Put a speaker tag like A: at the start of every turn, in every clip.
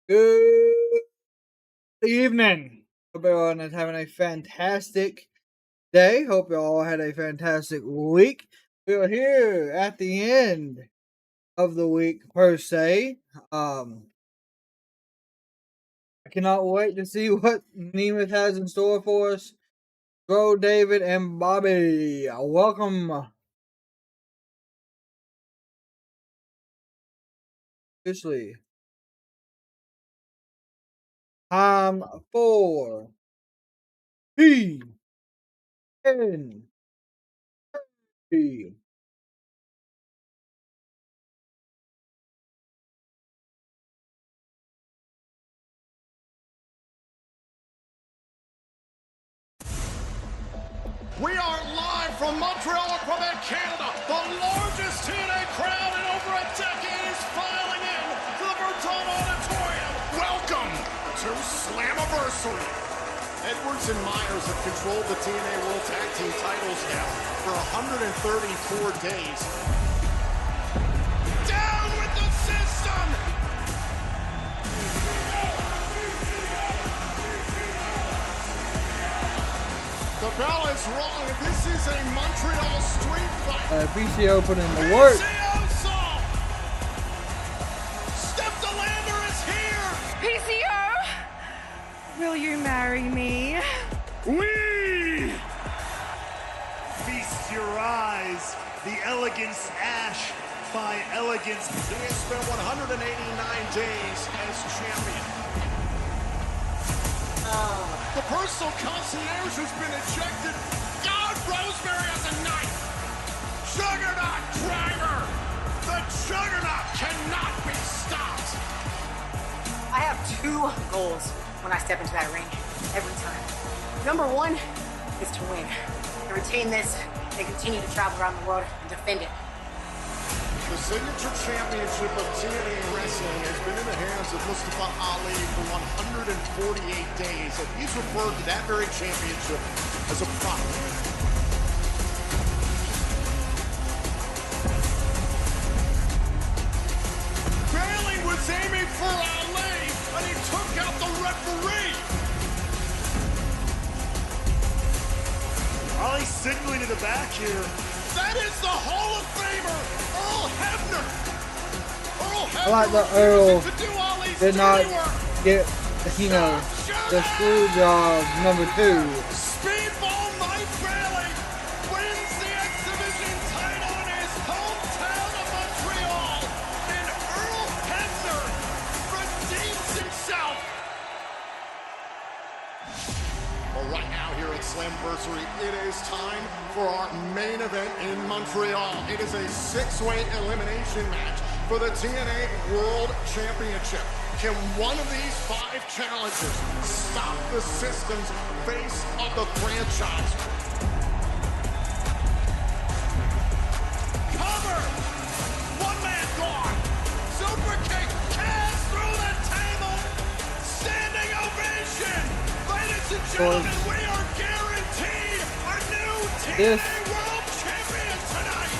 A: Good evening. Hope everyone is having a fantastic day. Hope you all had a fantastic week. We are here at the end of the week per se. I cannot wait to see what Nemeth has in store for us. Joe, David, and Bobby, welcome. Officially, time for TNA.
B: We are live from Montreal, Quebec, Canada. The largest TNA crowd in over a decade is filing in to the Burton Auditorium. Welcome to Slammiversary. Edwards and Myers have controlled the TNA World Tag Team titles now for 134 days. Down with the system! The bell is wrong. This is a Montreal street fight.
A: PCO put in the work.
B: Step Delander is here.
C: PCO, will you marry me?
D: We feast your eyes. The Elegance Ash by Elegance.
B: He has spent 189 days as champion. The personal concierge has been ejected. God, Rosemary has a knife. Juggernaut Dragger. The Juggernaut cannot be stopped.
E: I have two goals when I step into that ring every time. Number one is to win, to retain this and continue to travel around the world and defend it.
B: The signature championship of TNA Wrestling has been in the hands of Mustafa Ali for 148 days, and he's referred to that very championship as a prop. Bailey was aiming for Ali, and he took out the referee.
D: Ali signaling to the back here.
B: That is the Hall of Famer, Earl Hebner. Earl Hebner
A: I like that Earl
B: to do Ali's
A: did not
B: dirty work.
A: get, the screw job number 2.
B: Speedball Mike Bailey wins the exhibition title in his hometown of Montreal. And Earl Hebner redeems himself. Well, right now here at Slammiversary, it is time for our main event in Montreal. It is a 6-way elimination match for the TNA World Championship. Can one of these 5 challengers stop the system's face of the franchise? Cover! One man gone. Super kick cast through the table. Standing ovation. Ladies and gentlemen, we are guaranteed a new TNA World Champion tonight.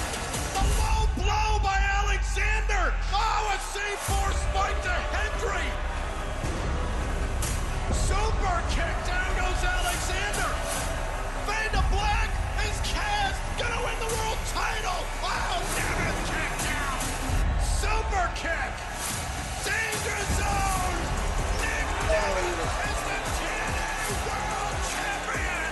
B: The low blow by Alexander. Oh, a C4 spike to Hendry. Super kick. Down goes Alexander. Fade to black is cast. Gonna win the world title. Oh, Nemeth kick down. Super kick. Danger zone. Nick Nemeth is the TNA World Champion.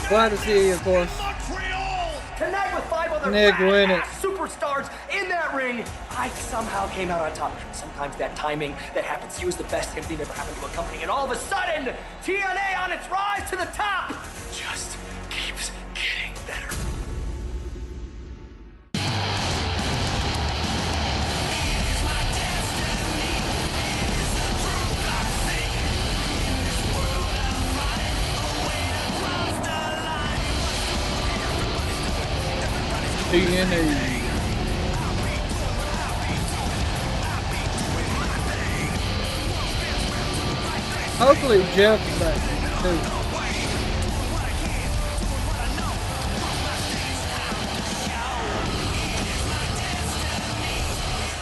A: Glad to see, of course,
B: Montreal.
F: Connect with 5 other
A: Nick win it.
F: superstars in that ring. I somehow came out on top. Sometimes that timing that happens to you is the best thing that ever happened to a company. And all of a sudden, TNA on its rise to the top just keeps getting better.
A: TNA. Hopefully Jeff's back too.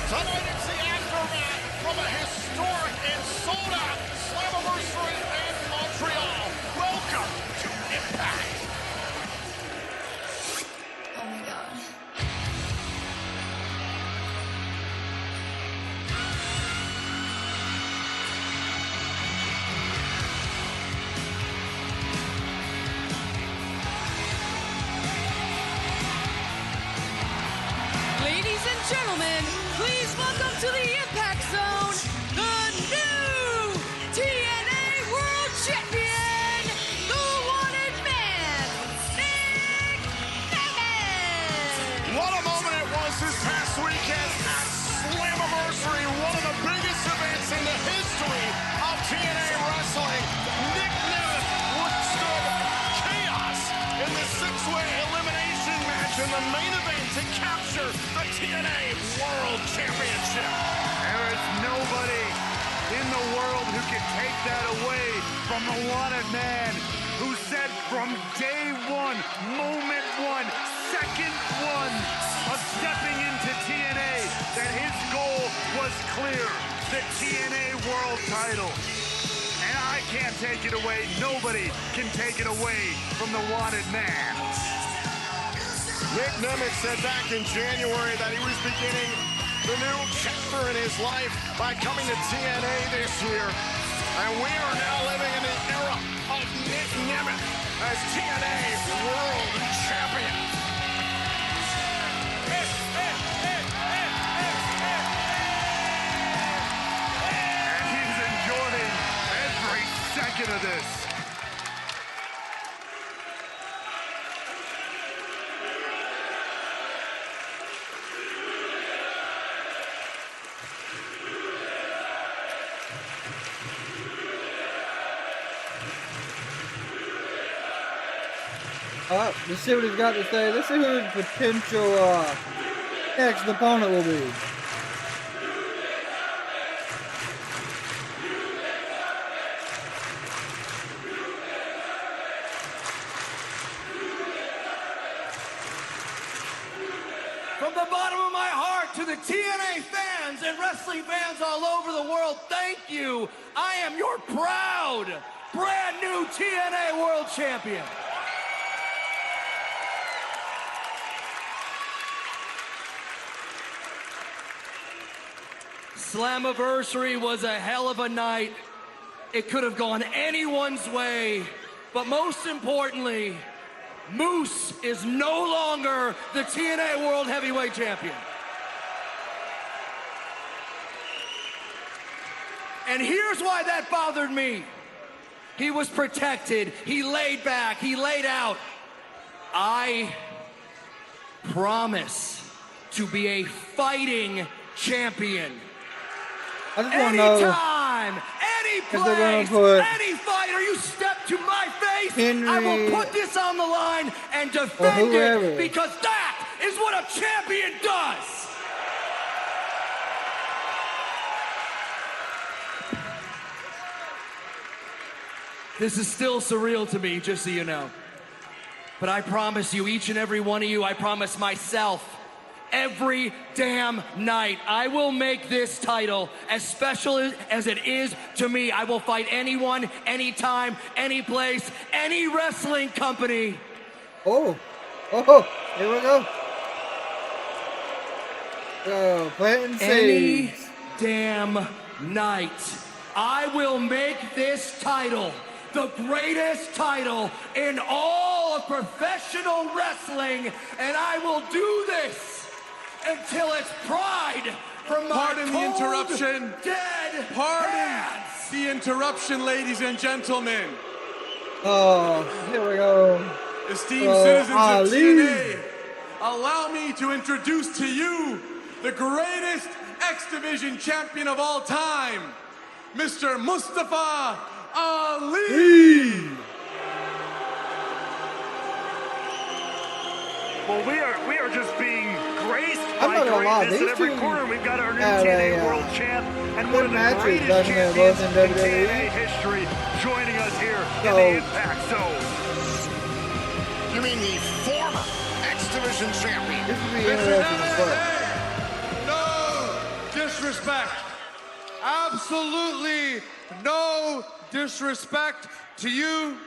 B: Tonight it's the aftermath from a historic historic and sold-out Slammiversary in Montreal. Welcome to Impact.
C: Oh my God. Ladies and gentlemen, please welcome to the Impact Zone, the new TNA World Champion, the wanted man, Nick Nemeth.
B: What a moment it was this past weekend at Slammiversary, one of the biggest events in the history of TNA wrestling. Nick Nemeth withstood chaos in the six-way elimination match in the main event to capture the TNA World Championship.
D: There is nobody in the world who can take that away from the wanted man who said from day one, moment one, second one of stepping into TNA that his goal was clear, the TNA World title. And I can't take it away. Nobody can take it away from the wanted man.
B: Nick Nemeth said back in January that he was beginning the new chapter in his life by coming to TNA this year. And we are now living in the era of Nick Nemeth as TNA World Champion.
D: And he's enjoying every second of this.
A: Let's see what he's got to say. Let's see who his potential next opponent will be.
F: From the bottom of my heart to the TNA fans and wrestling fans all over the world, thank you. I am your proud, brand new TNA World Champion. Slammiversary was a hell of a night. It could have gone anyone's way, but most importantly, Moose is no longer the TNA World Heavyweight Champion. And here's why that bothered me. He was protected, he laid back, he laid out. I promise to be a fighting champion.
A: I just want to know
F: Anytime, any
A: if they're gonna
F: place,
A: put
F: any fighter, you step to my face,
A: Henry
F: I will put this on the line and
A: or
F: defend
A: whoever.
F: it because that is what a champion does. This is still surreal to me, just so you know. But I promise you, each and every one of you, I promise myself, every damn night, I will make this title as special as it is to me. I will fight anyone, anytime, any place, any wrestling company.
A: Oh, here we go. Planting
F: Any
A: seeds.
F: damn night. I will make this title the greatest title in all of professional wrestling, and I will do this until it's pride from my
G: Pardon the interruption.
F: dead
G: Pardon
F: hands.
G: the interruption, ladies and gentlemen.
A: Oh, here we go.
G: Esteemed citizens of
A: Ali.
G: TNA, allow me to introduce to you the greatest X Division champion of all time, Mr. Mustafa Ali.
D: Well, we are just being graced
A: I'm
D: by
A: not gonna lie,
D: greatness in
A: these
D: every
A: two
D: corner. We've got our new
A: had
D: TNA
A: a,
D: World Champ and
A: good
D: one of the
A: matches
D: greatest
A: back in the
D: champions
A: both in
D: in
A: WWE.
D: TNA history joining us here in
A: So-
D: the Impact Zone.
B: You mean the former X Division champion?
A: This would be interesting as fuck.
G: No disrespect, absolutely no disrespect to you.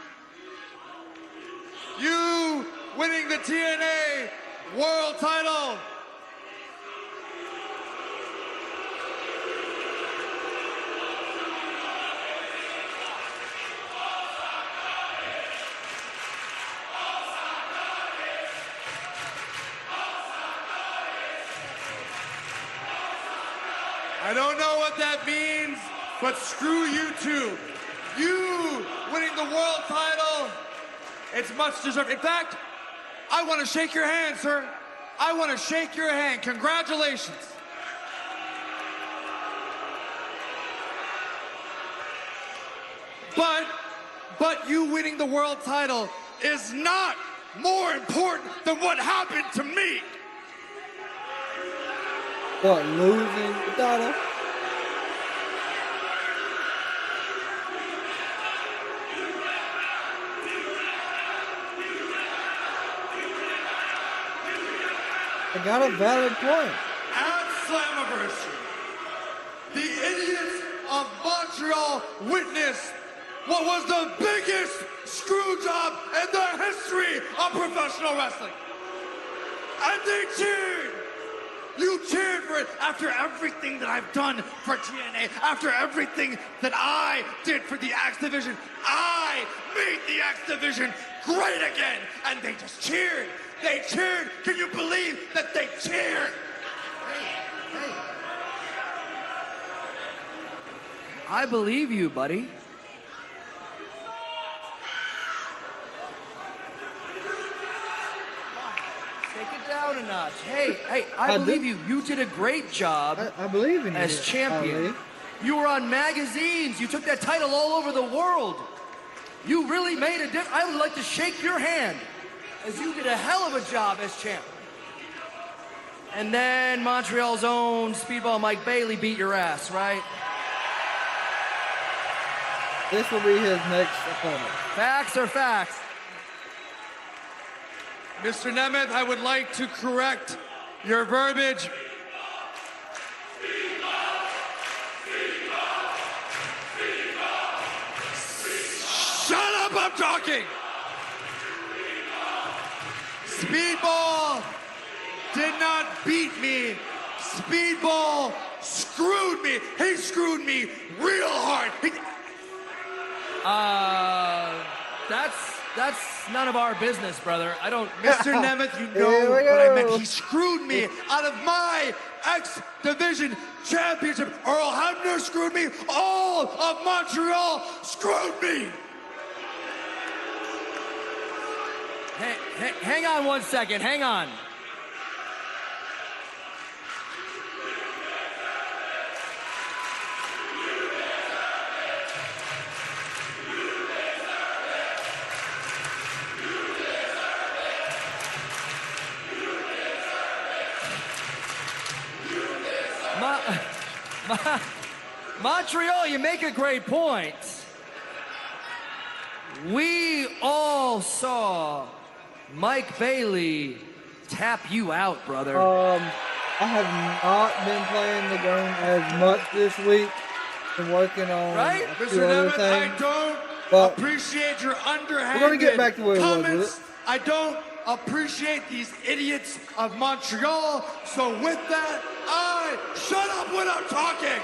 G: You winning the TNA World Title. I don't know what that means, but screw you too. You winning the world title, it's much deserved. In fact, I want to shake your hand, sir. I want to shake your hand. Congratulations. But you winning the world title is not more important than what happened to me.
A: What, losing the title? I got a valid point.
G: At Slammiversary, the idiots of Montreal witnessed what was the biggest screw job in the history of professional wrestling. And they cheered. You cheered for it after everything that I've done for TNA, after everything that I did for the X Division. I made the X Division great again, and they just cheered. They cheered. Can you believe that they cheered?
F: Hey. I believe you, buddy. Take it down a notch. Hey, I believe you. You did a great job.
A: I believe in you.
F: As champion. You were on magazines. You took that title all over the world. You really made a difference. I would like to shake your hand, as you did a hell of a job as champ. And then Montreal's own Speedball Mike Bailey beat your ass, right?
A: This will be his next opponent.
F: Facts are facts.
G: Mr. Nemeth, I would like to correct your verbiage. Shut up, I'm talking! Speedball did not beat me. Speedball screwed me. He screwed me real hard.
F: That's none of our business, brother. I don't...
G: Mr. Nemeth, you know what I meant. He screwed me out of my X Division championship. Earl Hebner screwed me. All of Montreal screwed me.
F: Hang on 1 second. Hang on. Montreal, you make a great point. We all saw Mike Bailey tap you out, brother.
A: I have not been playing the game as much this week. Been working on
F: right?
A: a few
G: Mr.
A: other
G: Nemeth,
A: things.
G: I don't appreciate your underhanded
A: we're gonna get back to where
G: comments.
A: we was with it.
G: I don't appreciate these idiots of Montreal. So with that, I shut up when I'm talking.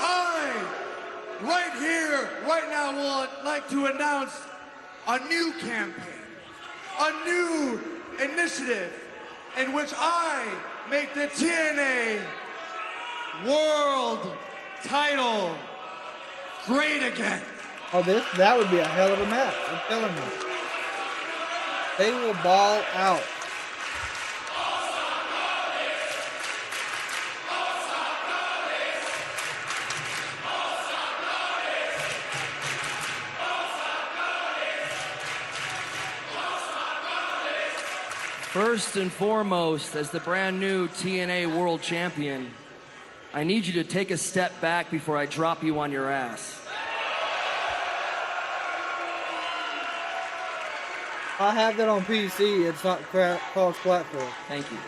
G: I, right here, right now, would like to announce a new campaign, a new initiative in which I make the TNA World Title great again.
A: Oh, that would be a hell of a match. I'm telling you. They will ball out.
F: First and foremost, as the brand new TNA World Champion, I need you to take a step back before I drop you on your ass.
A: I have that on PC. It's not cross-platform.
F: Thank you.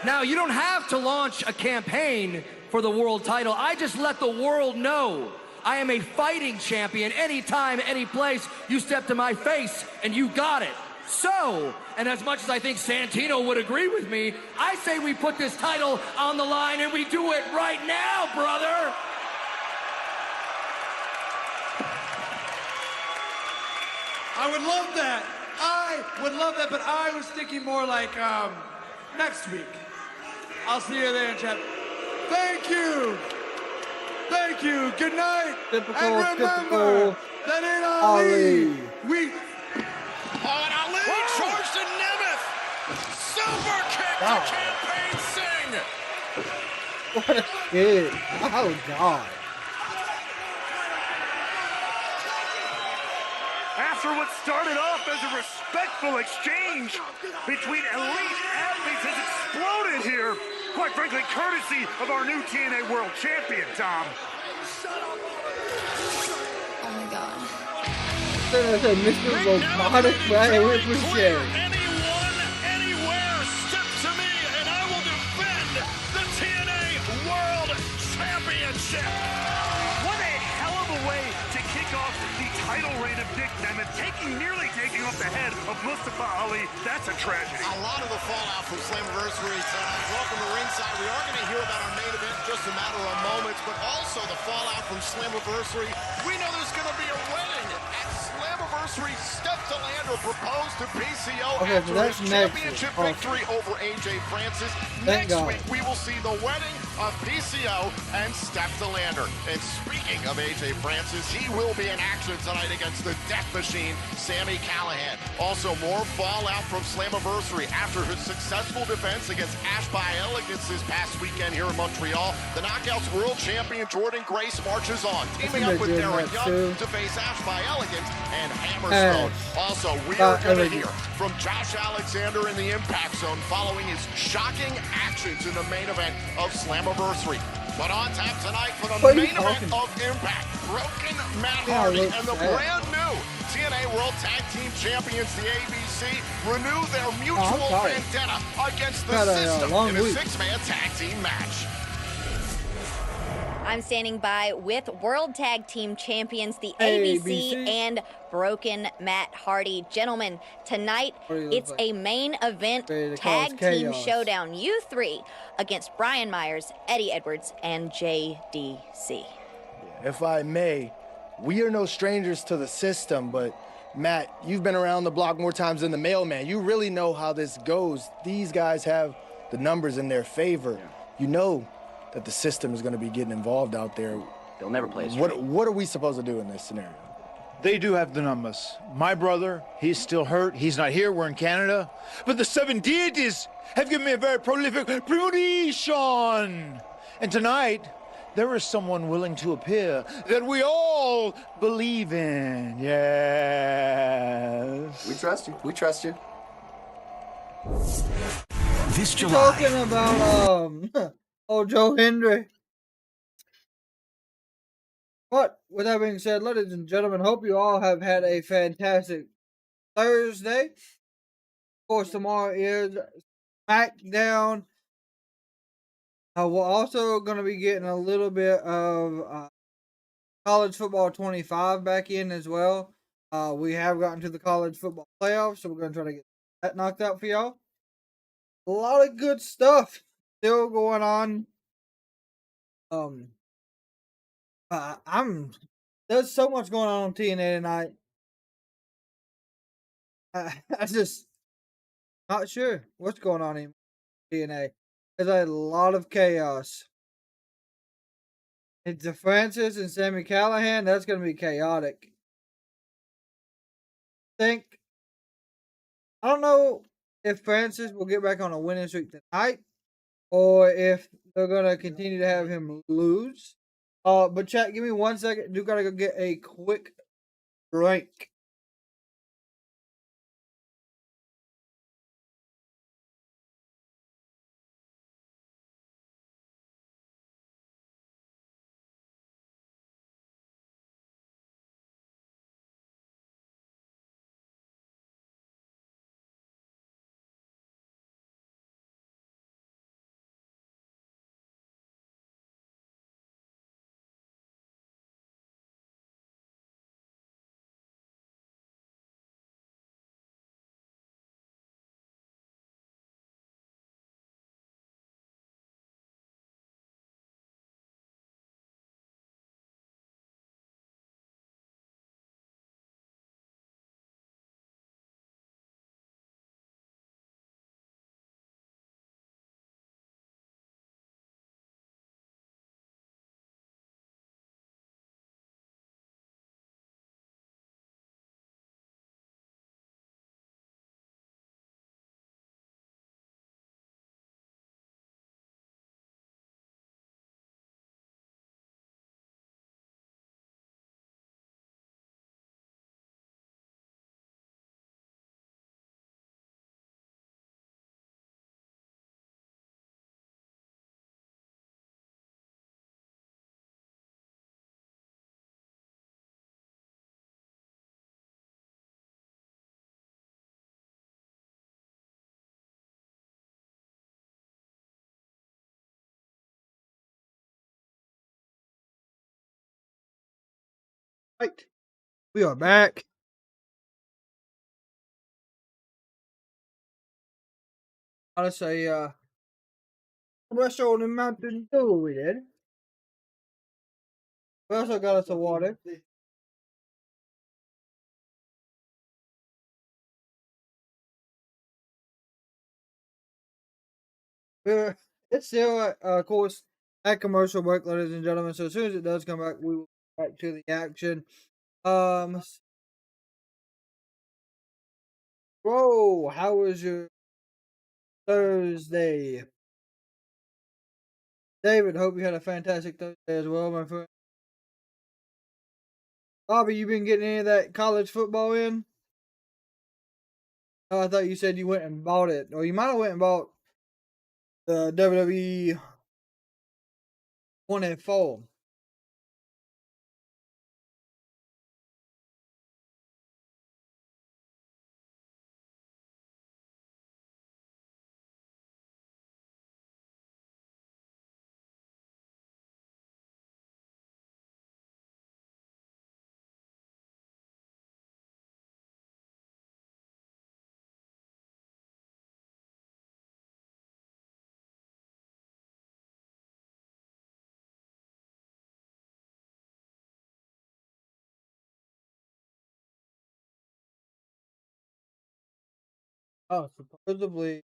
F: Now, you don't have to launch a campaign for the world title. I just let the world know I am a fighting champion anytime, any place you step to my face, and you got it. So, and as much as I think Santino would agree with me, I say we put this title on the line and we do it right now, brother.
G: I would love that. I would love that, but I was thinking more like next week. I'll see you there, chat. Thank you. Thank you. Good night.
A: Typical,
G: and remember
A: typical
G: that in Ali, we...
B: Oh, and Ali charged to Nemeth. Super kick to Campaign Singh.
A: What a kid. Oh, God.
D: After what started off as a respectful exchange between elite athletes has exploded here, quite frankly, courtesy of our new TNA World Champion, Tom.
C: Oh my God.
A: That's a Mr. Robotic, but we appreciate it.
B: Anyone, anywhere, step to me and I will defend the TNA World Championship.
D: What a hell of a way to kick off the title reign of Dick Nemeth, nearly taking off the head of Mustafa Ali. That's a tragedy.
B: A lot of the fallout from Slammiversary tonight. Welcome to ringside. We are going to hear about our main event in just a matter of moments, but also the fallout from Slammiversary. We know there's going to be a wedding at Slammiversary. Steph Delander proposed to PCO after his championship victory over AJ Francis. Next week, we will see the wedding of PCO and Steph Delander. And speaking of AJ Francis, he will be in action tonight against the Death Machine, Sami Callihan. Also, more fallout from Slammiversary after his successful defense against Ash by Elegance this past weekend here in Montreal. The Knockouts World Champion Jordynne Grace marches on, teaming up with Darren Young to face Ash by Elegance and Hammerstone. Also, we are going to hear from Josh Alexander in the Impact Zone following his shocking actions in the main event of Slammiversary. But on tap tonight for the main event of Impact, Broken Matt Hardy and the brand new TNA World Tag Team Champions, the ABC, renew their mutual vendetta against the System in a six-man tag team match.
H: I'm standing by with World Tag Team Champions, the ABC, and Broken Matt Hardy. Gentlemen, tonight it's a main event tag team showdown. You three against Brian Myers, Eddie Edwards, and JDC.
I: If I may, we are no strangers to the System, but Matt, you've been around the block more times than the mailman. You really know how this goes. These guys have the numbers in their favor. You know that the System is going to be getting involved out there.
F: They'll never play us.
I: What are we supposed to do in this scenario?
J: They do have the numbers. My brother, he's still hurt. He's not here. We're in Canada. But the seven deities have given me a very prolific premonition. And tonight, there is someone willing to appear that we all believe in. Yes.
F: We trust you. We trust you.
J: This July.
A: Talking about, Joe Hendry. But with that being said, ladies and gentlemen, hope you all have had a fantastic Thursday. Of course, tomorrow is SmackDown. We're also going to be getting a little bit of College Football 25 back in as well. We have gotten to the college football playoffs, so we're going to try to get that knocked out for y'all. A lot of good stuff still going on. There's so much going on TNA tonight. I just not sure what's going on in TNA. There's a lot of chaos. It's the Francis and Sami Callihan. That's going to be chaotic. I don't know if Francis will get back on a winning streak tonight, or if they're going to continue to have him lose. But chat, give me 1 second. Do gotta go get a quick drink. Right. We are back. Gotta say, restaurant in Mountain Dew we did. We also got us a water. It's still, of course, at commercial break, ladies and gentlemen. So as soon as it does come back, we will get back to the action. Whoa, how was your Thursday? David, hope you had a fantastic Thursday as well, my friend. Bobby, you been getting any of that college football in? Oh, I thought you said you went and bought it. Or you might have went and bought the WWE 1 and 4. Oh, supposedly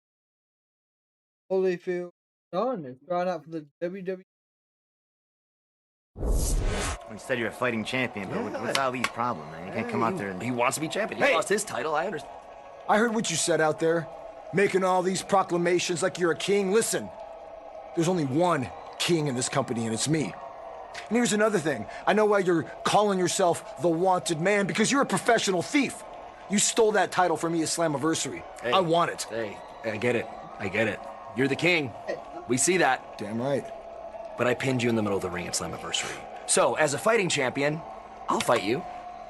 A: Holyfield done is trying out for the WWE.
K: You said you're a fighting champion, but what's Ali's problem, man? You can't come out there and...
F: He wants to be champion. He lost his title, I understand.
L: I heard what you said out there, making all these proclamations like you're a king. Listen, there's only one king in this company, and it's me. And here's another thing. I know why you're calling yourself the wanted man, because you're a professional thief. You stole that title from me at Slammiversary.
F: Hey,
L: I want it.
F: Hey, I get it. I get it. You're the king. We see that.
L: Damn right.
F: But I pinned you in the middle of the ring at Slammiversary. So, as a fighting champion, I'll fight you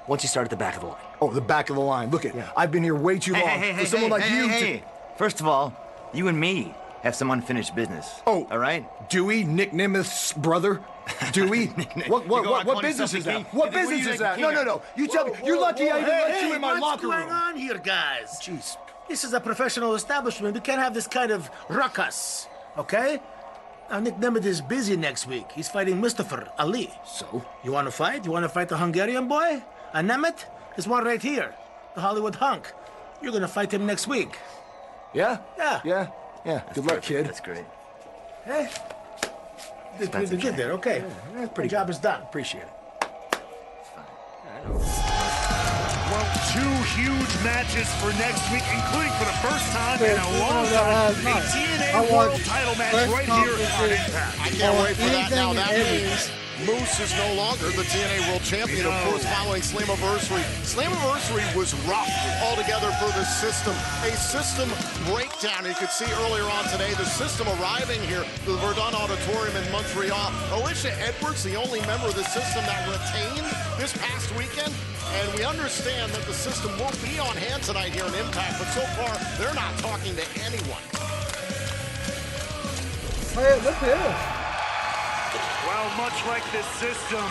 F: once you start at the back of the line.
L: Oh, the back of the line. Look it. Yeah. I've been here way too long for someone like you to...
K: First of all, you and me have some unfinished business.
L: Oh.
K: All right?
L: Dewey, Nick Nemeth's brother? Dewey? What business is that? What business is that? No. You tell me. You're lucky I even let you in my locker room.
M: What's going on here, guys?
L: Jeez.
M: This is a professional establishment. We can't have this kind of ruckus, okay? Now, Nick Nemeth is busy next week. He's fighting Mustafa Ali.
L: So?
M: You want to fight? You want to fight the Hungarian boy? And Nemeth? There's one right here. The Hollywood hunk. You're going to fight him next week.
L: Yeah?
M: Yeah.
L: Good luck, kid.
K: That's great.
M: Hey? We did get there, okay.
L: Yeah, pretty
M: job is done.
L: Appreciate it.
D: Well, 2 huge matches for next week, including for the first time in a long time, a TNA World title match right here on Impact.
B: I can't wait for that now. That means Moose is no longer the TNA World Champion, of course, following Slammiversary. Slammiversary was rough altogether for the system. A system breakdown. You could see earlier on today the system arriving here to the Verdun Auditorium in Montreal. Alicia Edwards, the only member of the system that retained this past weekend. And we understand that the system won't be on hand tonight here in Impact, but so far, they're not talking to anyone.
A: Hey, look here.
D: Well, much like this system,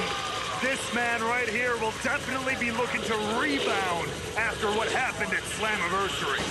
D: this man right here will definitely be looking to rebound after what happened at Slammiversary.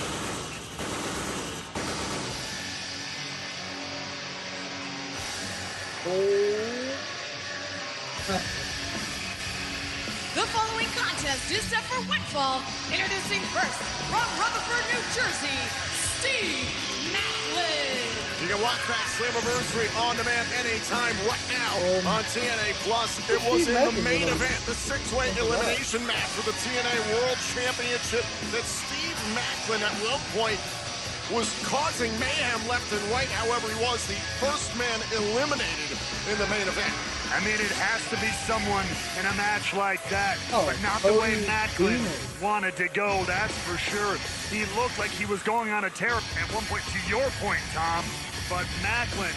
C: The following contest is set for one fall. Introducing first, from Rutherford, New Jersey, Steve Maclin.
B: You can watch that Slammiversary on demand anytime right now on TNA Plus. It was in the main event, the 6-way elimination match for the TNA World Championship that Steve Maclin at one point was causing mayhem left and right. However, he was the first man eliminated in the main event.
D: I mean, it has to be someone in a match like that, but not the way Maclin wanted to go, that's for sure. He looked like he was going on a tear at one point, to your point, Tom, but Maclin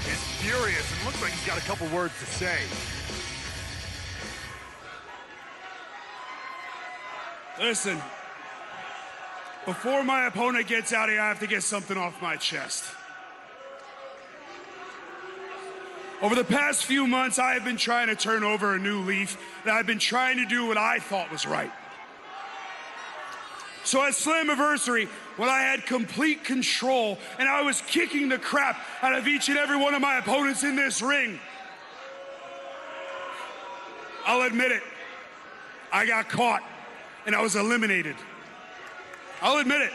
D: is furious and looks like he's got a couple words to say.
N: Listen, before my opponent gets out here, I have to get something off my chest. Over the past few months, I have been trying to turn over a new leaf, and I've been trying to do what I thought was right. So at Slammiversary, when I had complete control and I was kicking the crap out of each and every one of my opponents in this ring, I'll admit it, I got caught and I was eliminated. I'll admit it.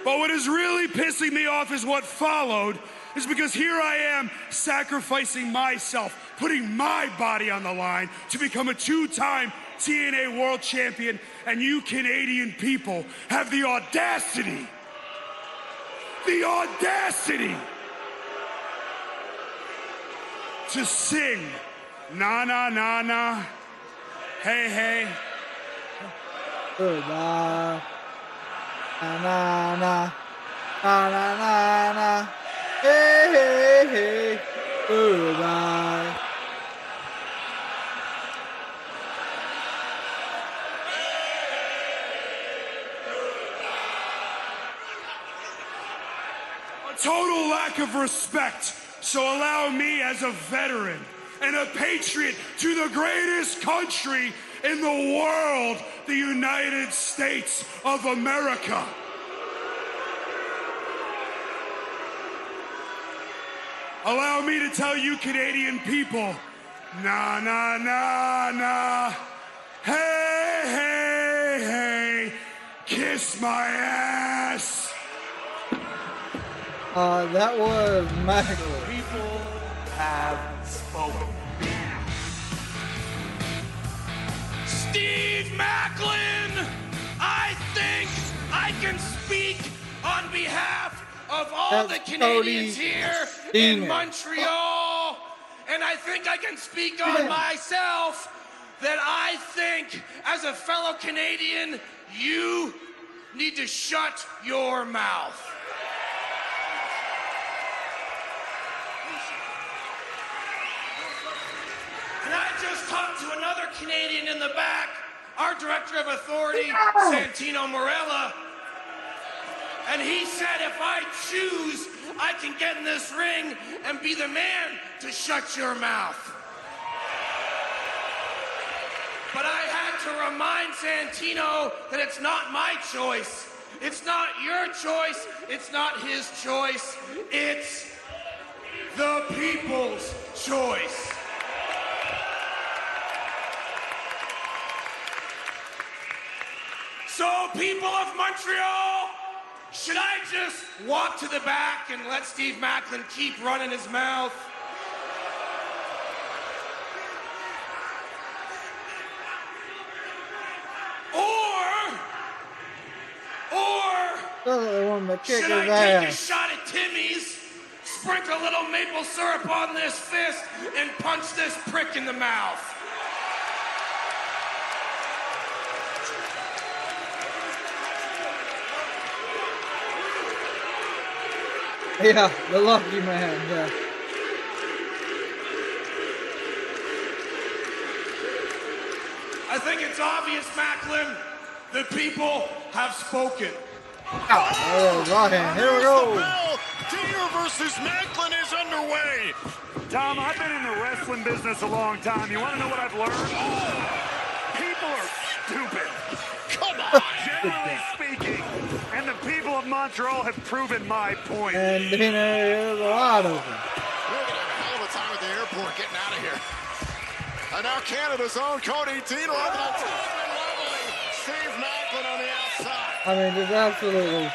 N: But what is really pissing me off is what followed, is because here I am sacrificing myself, putting my body on the line to become a two-time TNA World Champion, and you Canadian people have the audacity to sing na na na na, hey hey,
A: na na na na na na na, hey hey hey, goodbye.
N: Total lack of respect. So allow me, as a veteran and a patriot to the greatest country in the world, the United States of America. Allow me to tell you Canadian people, na na na na, hey hey hey, kiss my ass.
A: That was Maclin.
F: People have spoken.
B: Steve Maclin, I think I can speak on behalf of all the Canadians here in Montreal, and I think I can speak on myself that I think, as a fellow Canadian, you need to shut your mouth. And I just talked to another Canadian in the back, our Director of Authority, Santino Morella, and he said if I choose, I can get in this ring and be the man to shut your mouth. But I had to remind Santino that it's not my choice. It's not your choice. It's not his choice. It's the people's choice. So, people of Montreal, should I just walk to the back and let Steve Maclin keep running his mouth? Or should I take a shot at Timmy's, sprinkle a little maple syrup on this fist, and punch this prick in the mouth?
A: Yeah, the lucky man, yeah.
B: I think it's obvious, Maclin. The people have spoken.
A: Oh, right hand. Here we go.
D: Deaner versus Maclin is underway.
J: Tom, I've been in the wrestling business a long time. You want to know what I've learned? People are stupid.
D: Come on.
J: Generally speaking, and the people of Montreal have proven my point.
A: And Deaner is a lot of them.
D: We're going to have a hell of a time at the airport getting out of here. And now Canada's own Cody Deaner on the top and leveling Steve Maclin on the outside.
A: I mean, just absolutely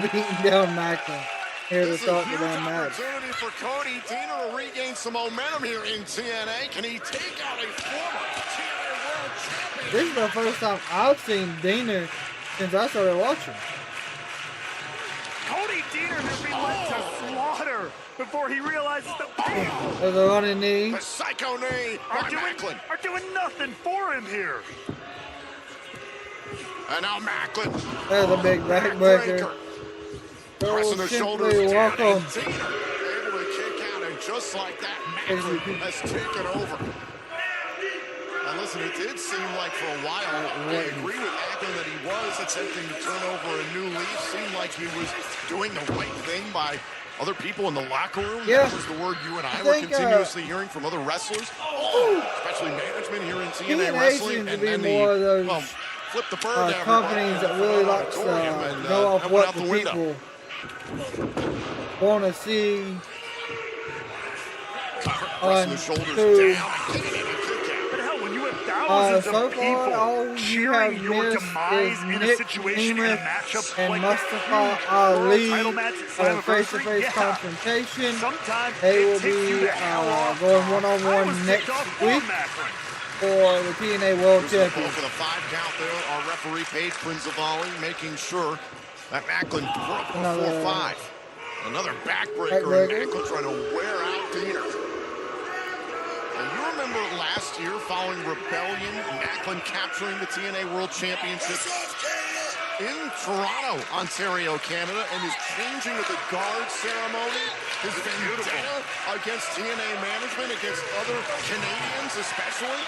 A: beating down Maclin here to start the damn match.
D: Opportunity for Cody Deaner to regain some momentum here in TNA. Can he take out a former TNA World Champion?
A: This is the first time I've seen Deaner since I started watching.
J: Cody Deaner has been led to slaughter before he realizes the people
A: There's a running knee.
D: The psycho knee by Maclin.
J: are doing nothing for him here.
D: And now Maclin.
A: There's a big backbreaker.
D: Pressing the shoulders down.
A: Welcome.
D: Deaner able to kick out, and just like that, Maclin has taken over. And listen, it did seem like for a while, I agree with Maclin that he was attempting to turn over a new leaf. Seemed like he was doing the right thing by
O: other people in the locker room?
A: Yeah.
O: That was the word you and I were continuously hearing from other wrestlers. Especially management here in TNA Wrestling.
A: And then more of those
O: flip the bird
A: companies that really like to go off what the people want to see on who. So far, all you have missed is Nick Nemeth and Mustafa Ali at a face-to-face confrontation. They will be going one-on-one next week for the TNA World Championship.
O: For the 5 count there, our referee Paige Prinzavali making sure that Maclin broke before 5. Another backbreaker, and Maclin trying to wear out Deaner. And you remember last year, following Rebellion, Maclin capturing the TNA World Championship in Toronto, Ontario, Canada, and his changing of the guard ceremony, his vendetta against TNA management, against other Canadians especially.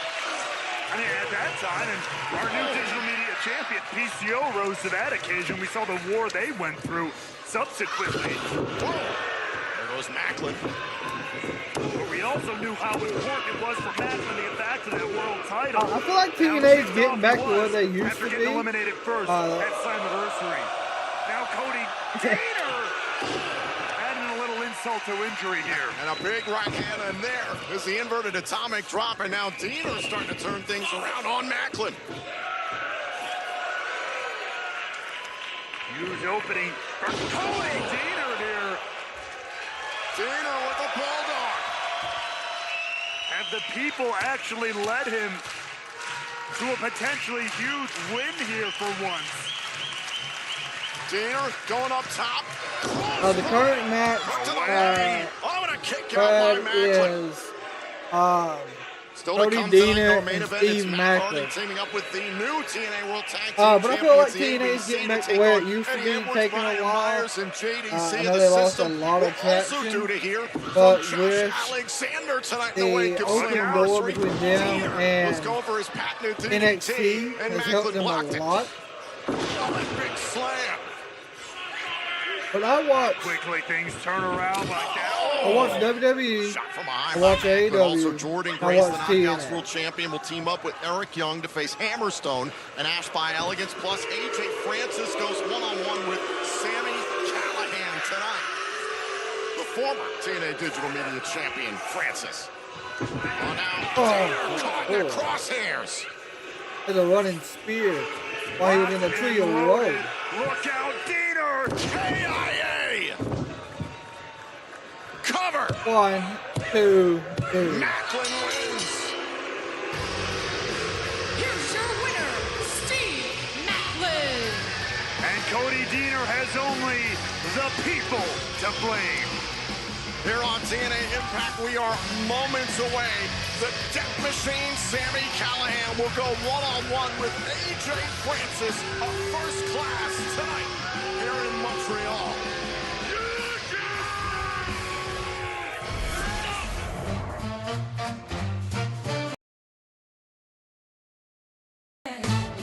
N: I mean, at that time, and our new digital media champion, PCO, rose to that occasion. We saw the war they went through subsequently.
O: There goes Maclin.
N: But we also knew how important it was for Maclin to get back to that world title.
A: I feel like TNA is getting back to where they used to be.
N: Eliminated first at Slammiversary. Now Cody Deaner adding a little insult to injury here.
O: And a big right hand in there is the inverted atomic drop, and now Deaner starting to turn things around on Maclin.
N: Huge opening for Cody Deaner here.
O: Deaner with the bulldog.
N: And the people actually led him to a potentially huge win here for once.
O: Deaner going up top.
A: The current match is Cody Deaner and Steve Maclin.
O: Teaming up with the new TNA World Tag Team
A: but I feel like TNA is getting back to where it used to be, taking a while. I know they lost a lot of traction, but with the open door between them and NXT has helped them a lot.
O: Big slam.
A: But I watch
N: quickly things turn around like that.
A: I watch WWE. I watch AEW.
O: Also, Jordynne,
A: I watch TNA.
O: World Champion, will team up with Eric Young to face Hammerstone and Ash by Elegance. Plus, AJ Francis goes one-on-one with Sami Callihan tonight. The former TNA Digital Media Champion, Francis. Caught in the crosshairs.
A: There's a running spear while he was in the tree of road.
N: Look out, Deaner!
O: KIA! Cover!
A: 1, 2, 3.
O: Maclin wins!
C: Here's your winner, Steve Maclin!
N: And Cody Deaner has only the people to blame.
O: Here on TNA Impact, we are moments away. The Death Machine, Sami Callihan, will go one-on-one with AJ Francis, a first class tonight here in Montreal.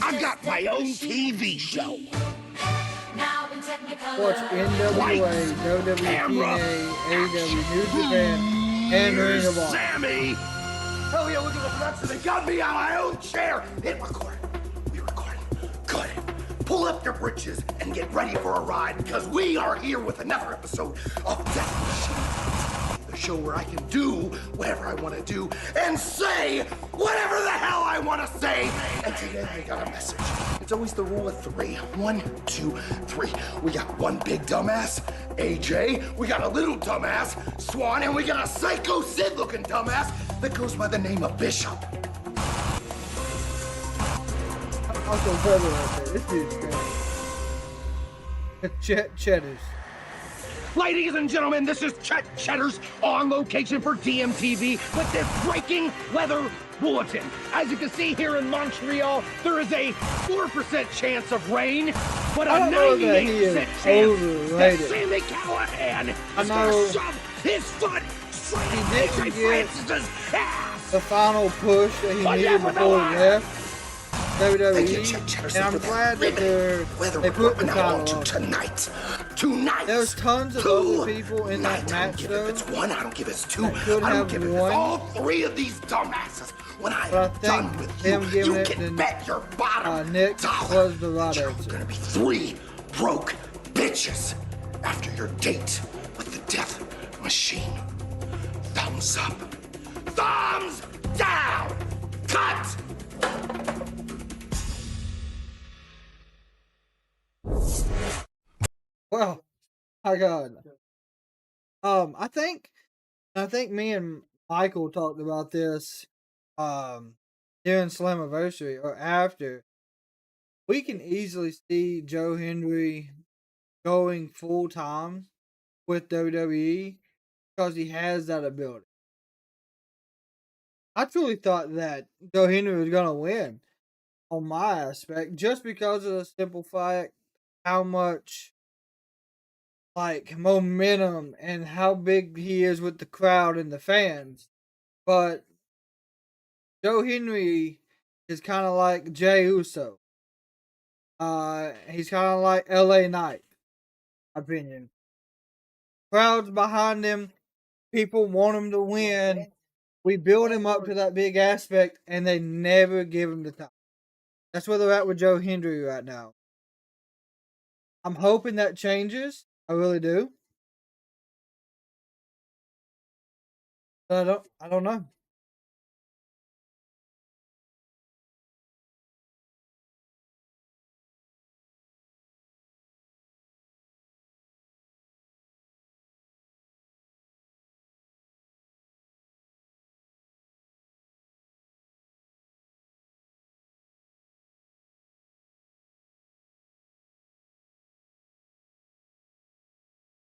M: I got my own TV show.
A: Watch NWA, WWE, TNA, AEW, New Japan, and Ring of Honor.
M: Sammy! Hell yeah, look at the production. They got me on my own chair. Hit record. We recording. Good. Pull up your britches and get ready for a ride because we are here with another episode of Death Machine. The show where I can do whatever I want to do and say whatever the hell I want to say. And today I got a message. It's always the rule of 3. 1, 2, 3. We got one big dumbass, AJ. We got a little dumbass, Swan. And we got a Psycho Sid-looking dumbass that goes by the name of Bishop.
A: I'm so brother right there. This dude's great. Cheddars.
M: Ladies and gentlemen, this is Chet Cheddar's on location for DMTV with this breaking weather bulletin. As you can see here in Montreal, there is a 4% chance of rain, but a 98% chance that Sami Callihan is going to shove his foot straight into AJ Francis's ass.
A: The final push that he needed before he left WWE, and I'm glad that they put the title on
M: tonight. 2 nights.
A: There's tons of other people in that match, though.
M: If it's 1, I don't give it's 2.
A: Could
M: I don't
A: have
M: give it's
A: won.
M: all 3 of these dumbasses. When
A: But I
M: I'm done
A: think
M: with
A: them
M: you,
A: giving
M: you
A: it
M: can
A: to
M: bet your bottom
A: Nick
M: dollar
A: was the right
M: you're
A: answer.
M: gonna be 3 broke bitches after your date with the death machine. Thumbs up. Thumbs down. Cut.
A: Well, my God. I think me and Michael talked about this during Slammiversary or after. We can easily see Joe Hendry going full time with WWE because he has that ability. I truly thought that Joe Hendry was gonna win on my aspect just because of the simple fact how much like momentum and how big he is with the crowd and the fans. But Joe Hendry is kind of like Jey Uso. He's kind of like LA Knight, opinion. Crowds behind him, people want him to win. We build him up to that big aspect, and they never give him the time. That's where they're at with Joe Hendry right now. I'm hoping that changes. I really do. But I don't know.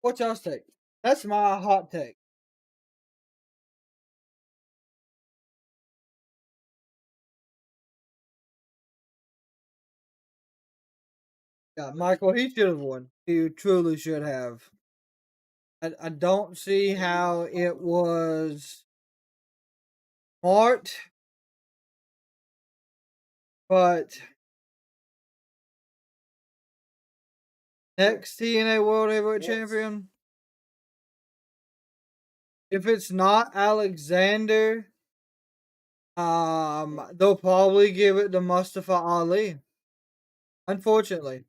A: What's y'all's take? That's my hot take. Yeah, Michael, he should have won. He truly should have. I don't see how it was smart, but next TNA World Heavyweight Champion, if it's not Alexander, they'll probably give it to Mustafa Ali. Unfortunately.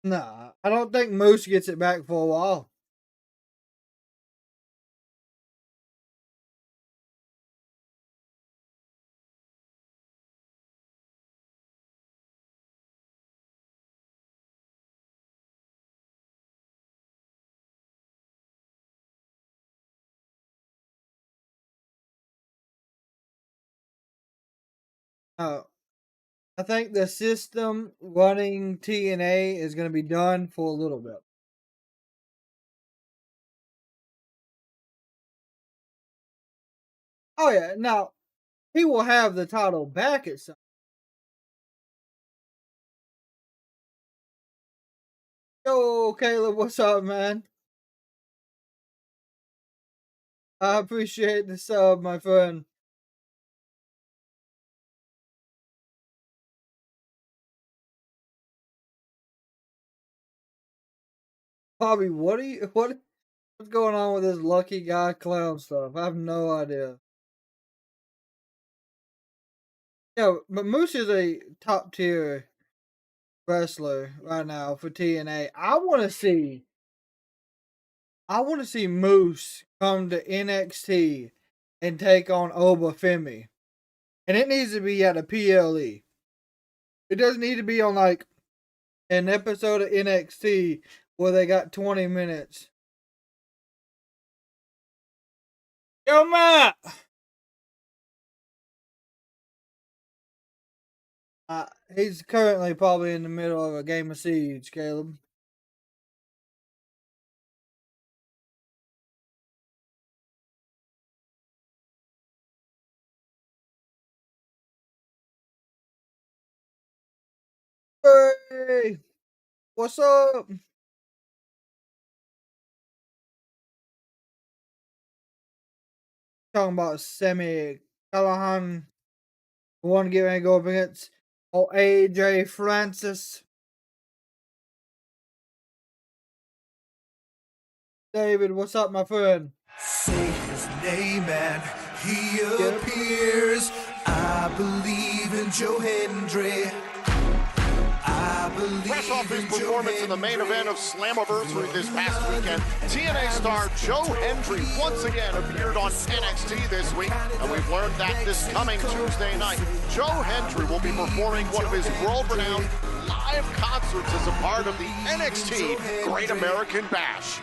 A: Nah, I don't think Moose gets it back for a while. Uh, I think the system running TNA is going to be done for a little bit. Oh yeah, now he will have the title back at some. Yo, Caleb, what's up, man? I appreciate the sub, my friend. Bobby, what's going on with this lucky guy clown stuff? I have no idea. Yeah, but Moose is a top tier wrestler right now for TNA. I want to see Moose come to NXT and take on Obafemi. And it needs to be at a PLE. It doesn't need to be on like an episode of NXT where they got 20 minutes. Yo, Matt! He's currently probably in the middle of a game of Siege, Caleb. Hey, what's up? Talking about Sami Callihan, who won getting ready to go up against AJ Francis. David, what's up, my friend?
B: Say his name and he appears. I believe in Joe Hendry.
O: Fresh off his performance in the main event of Slammiversary this past weekend, TNA star Joe Hendry once again appeared on NXT this week, and we've learned that this coming Tuesday night, Joe Hendry will be performing one of his world-renowned live concerts as a part of the NXT Great American Bash.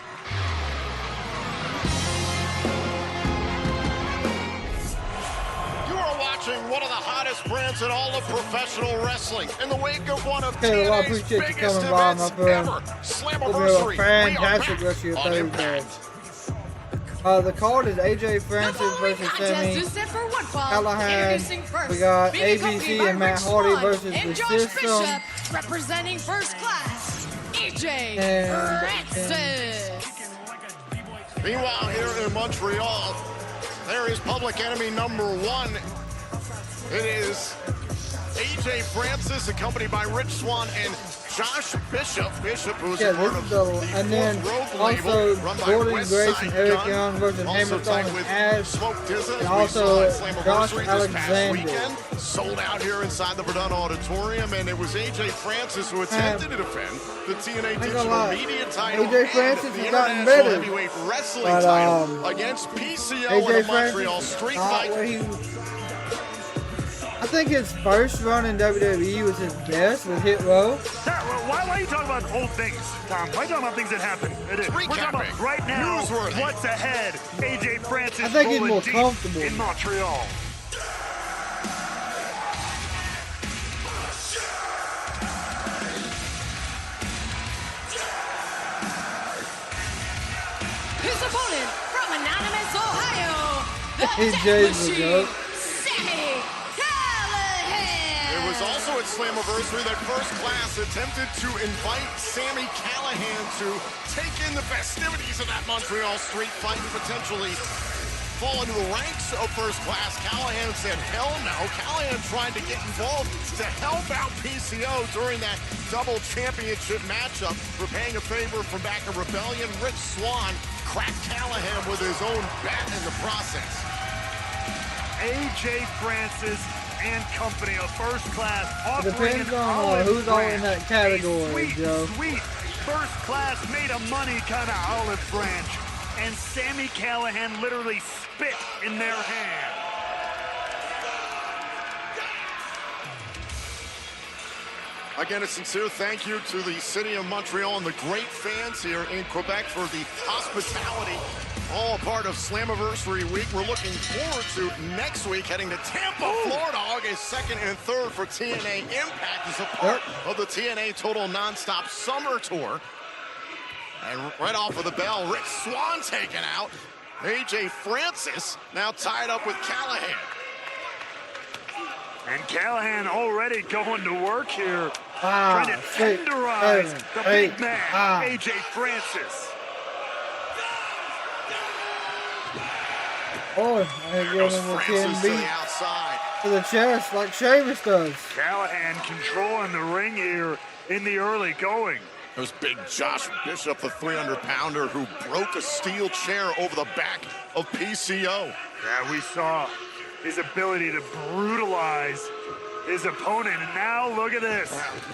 O: Watching one of the hottest brands in all of professional wrestling in the wake of one of TNA's biggest events ever, Slammiversary.
A: Fantastic rest of your Thursday. The card is AJ Francis versus Sami Callihan. We got ABC and Matt Hardy versus the System.
C: Representing First Class, AJ Francis.
O: Meanwhile, here in Montreal, there is public enemy number one. It is AJ Francis, accompanied by Rich Swann and Josh Bishop. Bishop, who's a part of the
A: and then also Jordynne Grace and Eric Young versus Hammerstone and Ash. And also Josh Alexander.
O: Sold out here inside the Verdun Auditorium, and it was AJ Francis who attempted to defend the TNA Digital Media title
A: AJ Francis
O: and
A: has
O: the
A: gotten
O: International
A: better.
O: Heavyweight Wrestling title against PCO in a Montreal street fight.
A: I think his first run in WWE was his best with Hit Row.
N: Why are you talking about old things, Tom? Why are you talking about things that happened? We're talking about right now, what's ahead. AJ Francis
A: I think he's more comfortable
N: in Montreal.
C: His opponent from Anonymous, Ohio, the
A: AJ's
C: Sami Callihan.
O: It was also at Slammiversary that First Class attempted to invite Sami Callihan to take in the festivities of that Montreal street fight and potentially fall into the ranks of First Class. Callihan said, hell no. Callihan tried to get involved to help out PCO during that double championship matchup. Repaying a favor from back in Rebellion, Rich Swann cracked Callihan with his own bat in the process.
N: AJ Francis and company of First Class offering
A: Depends on who's all in that category,
N: sweet,
A: Joe.
N: Sweet First Class made a money kind of olive branch, and Sami Callihan literally spit in their hand.
O: Again, a sincere thank you to the city of Montreal and the great fans here in Quebec for the hospitality. All part of Slammiversary week. We're looking forward to next week, heading to Tampa, Florida, August 2nd and 3rd for TNA Impact as a part of the TNA Total Nonstop Summer Tour. And right off of the bell, Rich Swann taken out. AJ Francis now tied up with Callihan.
N: And Callihan already going to work here,
A: Ah,
N: trying to tenderize the big man, AJ Francis.
A: Oh, I give him a 10 beat to the chest like Sheamus does.
N: Callihan controlling the ring here in the early going.
O: There's big Josh Bishop, the 300-pounder, who broke a steel chair over the back of PCO.
N: Yeah, we saw his ability to brutalize his opponent, and now look at this.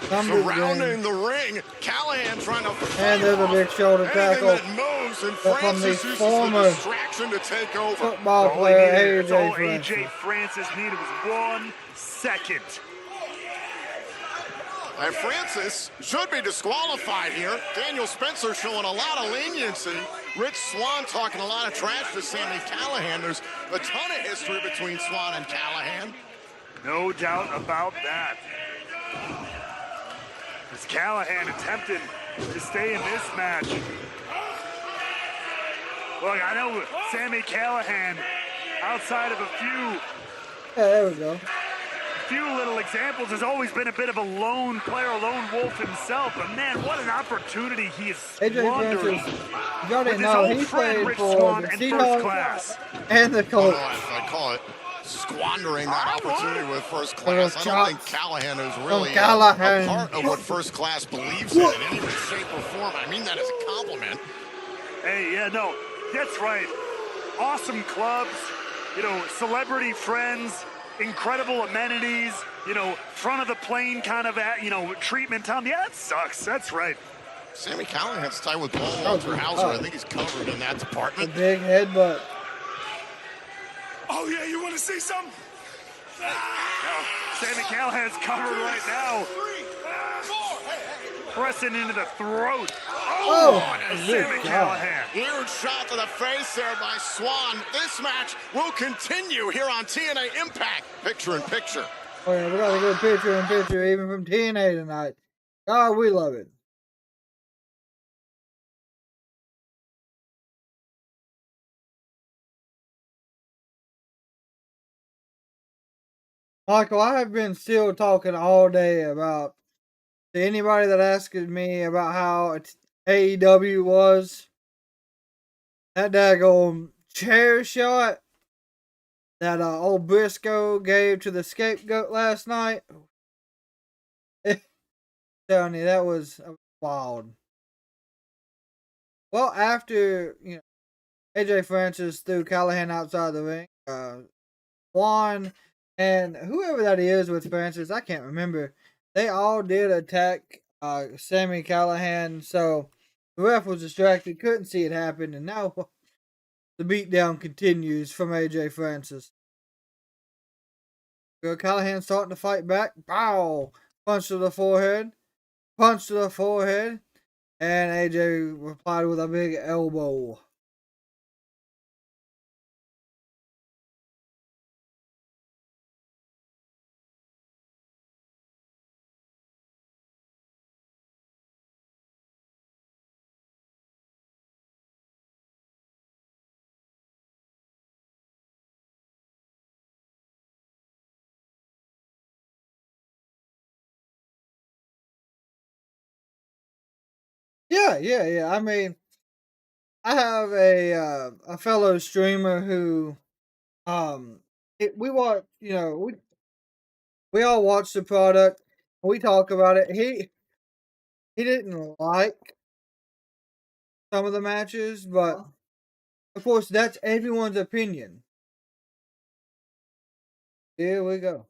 O: Surrounding the ring, Callihan trying to
A: and there's a big shoulder tackle
O: that moves, and
A: from the
O: Francis uses
A: former
O: the distraction to take over.
A: football player
N: AJ Francis needed was 1 second.
O: And Francis should be disqualified here. Daniel Spencer showing a lot of leniency. Rich Swann talking a lot of trash to Sami Callihan. There's a ton of history between Swann and Callihan.
N: No doubt about that. As Callihan attempted to stay in this match. Look, I know Sami Callihan, outside of a few
A: yeah, there we go.
N: few little examples. Has always been a bit of a lone player, a lone wolf himself. But man, what an opportunity he is squandering.
A: Y'all didn't know he played for the Seahawks and the Colts.
O: I call it squandering that opportunity with first class. I don't think Callihan is really a part of what first class believes in any way, shape, or form. I mean that as a compliment.
N: Hey, yeah, no, that's right. Awesome clubs, you know, celebrity friends, incredible amenities, you know, front of the plane kind of, you know, treatment time. Yeah, that sucks. That's right.
O: Sami Callihan's tied with Paul Walter Hauser. I think he's covered in that department.
A: A big headbutt.
N: Oh, yeah, you want to see something? Sami Callihan's covered right now. Pressing into the throat.
O: Oh, Sami Callihan. Huge shot to the face there by Swan. This match will continue here on TNA Impact. Picture in picture.
A: Oh, yeah, we got a good picture in picture even from TNA tonight. God, we love it. Michael, I have been still talking all day about to anybody that asked me about how AEW was. That daggone chair shot that old Briscoe gave to the scapegoat last night. Telling you, that was wild. Well, after, you know, AJ Francis threw Callihan outside the ring, Juan and whoever that is with Francis, I can't remember. They all did attack Sami Callihan, so the ref was distracted, couldn't see it happen, and now the beatdown continues from AJ Francis. Callihan starting to fight back. Bow! Punch to the forehead. Punch to the forehead. And AJ replied with a big elbow. Yeah. I mean, I have a fellow streamer who, we watch, you know, we all watch the product. We talk about it. He didn't like some of the matches, but of course that's everyone's opinion. Here we go.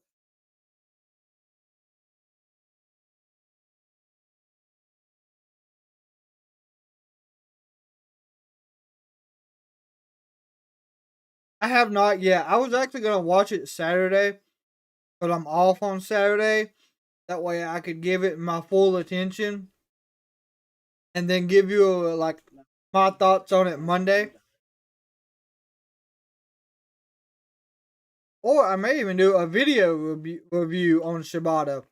A: I have not yet. I was actually gonna watch it Saturday, but I'm off on Saturday. That way I could give it my full attention, and then give you like my thoughts on it Monday. Or I may even do a video review on Shibata.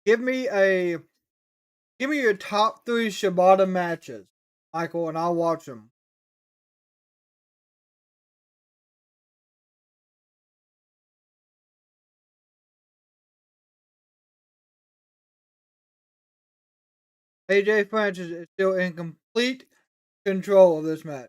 A: Give me your top 3 Shibata matches, Michael, and I'll watch them. AJ Francis is still in complete control of this match.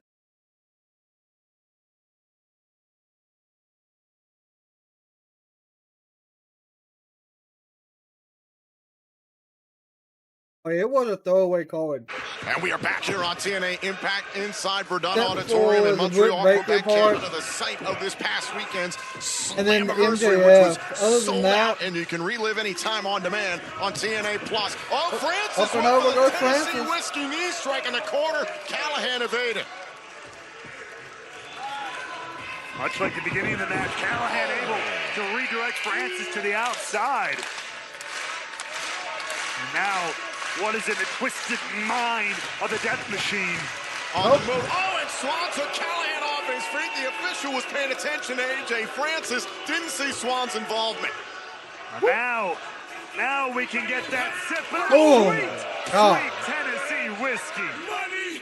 A: It was a throwaway card.
O: And we are back here on TNA Impact inside Verdun Auditorium in Montreal, Quebec, Canada, the site of this past weekend's Slammiversary, which was sold out, and you can relive any time on demand on TNA Plus. Oh, Francis
A: up and over goes
O: Tennessee
A: Francis.
O: Whiskey knee strike in the corner. Callihan evaded.
N: Much like the beginning of the match, Callihan able to redirect Francis to the outside. And now, what is in the twisted mind of the Death Machine?
O: On the move. Oh, and Swan took Callihan off his feet. The official was paying attention to AJ Francis. Didn't see Swan's involvement.
N: Now we can get that sip of sweet Tennessee whiskey.
O: Money.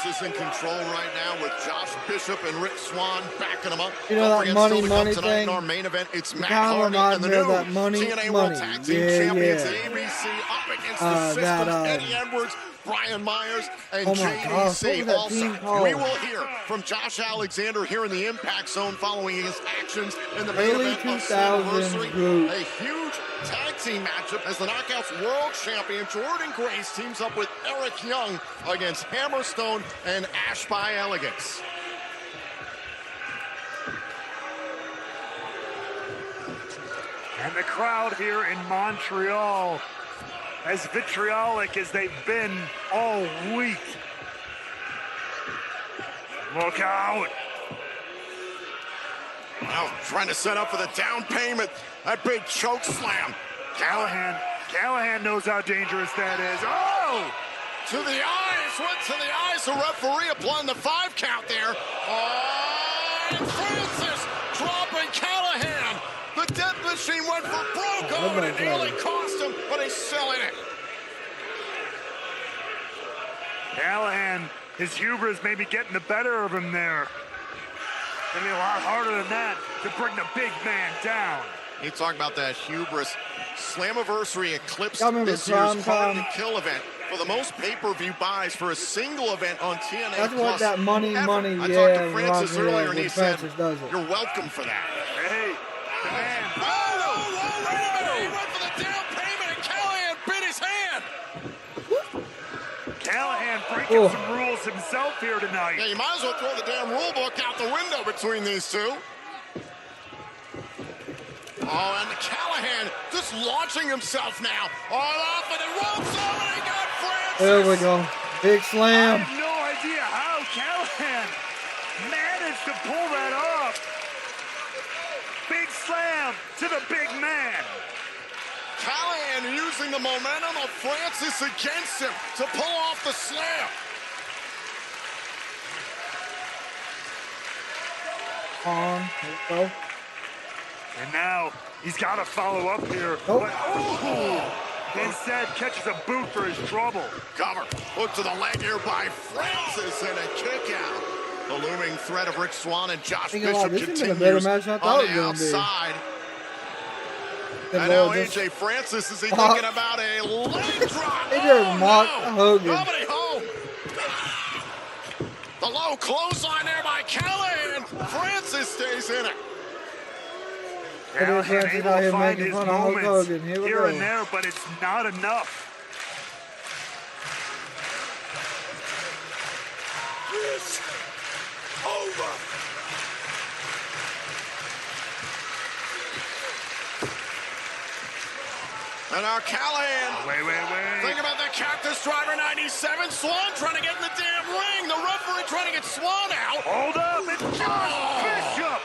O: Francis in control right now with Josh Bishop and Rick Swann backing him up.
A: You know that money
O: tonight
A: thing?
O: in our main event, it's Matt
A: Kind of
O: Hardy and the new
A: that money.
O: TNA World Tag Team Champions, ABC, up against the system, Eddie Edwards, Brian Myers, and JDC. Also, we will hear from Josh Alexander here in the Impact Zone following his actions in the main event of Slammiversary. A huge tag team matchup as the Knockouts World Champion Jordynne Grace teams up with Eric Young against Hammerstone and Ash by Elegance.
N: And the crowd here in Montreal, as vitriolic as they've been all week. Look out.
O: Now trying to set up for the down payment. That big choke slam.
N: Callihan knows how dangerous that is. Oh!
O: To the eyes, went to the eyes. The referee applying the 5 count there. Oh, and Francis dropping Callihan. The death machine went for broke and it nearly cost him, but he's still in it.
N: Callihan, his hubris may be getting the better of him there. It'll be a lot harder than that to bring the big man down.
O: You talk about that hubris. Slammiversary eclipsed this year's Hard to Kill event for the most pay-per-view buys for a single event on TNA.
A: That's what that money,
O: I talked to Francis earlier and he said, you're welcome for that.
N: Hey, the man.
O: Oh, wait a minute. He went for the down payment and Callihan bit his hand.
N: Callihan breaking some rules himself here tonight.
O: Yeah, you might as well throw the damn rule book out the window between these two. Oh, and Callihan just launching himself now. All off, and it rolls over, and he got Francis.
A: There we go. Big slam.
N: I have no idea how Callihan managed to pull that off. Big slam to the big man.
O: Callihan using the momentum of Francis against him to pull off the slam.
A: On. There we go.
N: And now he's got to follow up here.
A: But,
N: instead, catches a boot for his trouble.
O: Cover. Look to the leg here by Francis and a kick out. The looming threat of Rick Swann and Josh Bishop continues on the outside. And now AJ Francis, is he thinking about a leg drop?
A: He just mocked Hogan.
O: Nobody home. The low clothesline there by Callihan. Francis stays in it.
N: Callihan able to find his moments here and there, but it's not enough.
M: It's over.
O: And now Callihan.
N: Wait.
O: Think about that Cactus Driver 97. Swann trying to get in the damn ring. The referee trying to get Swann out.
N: Hold up. It's Josh Bishop.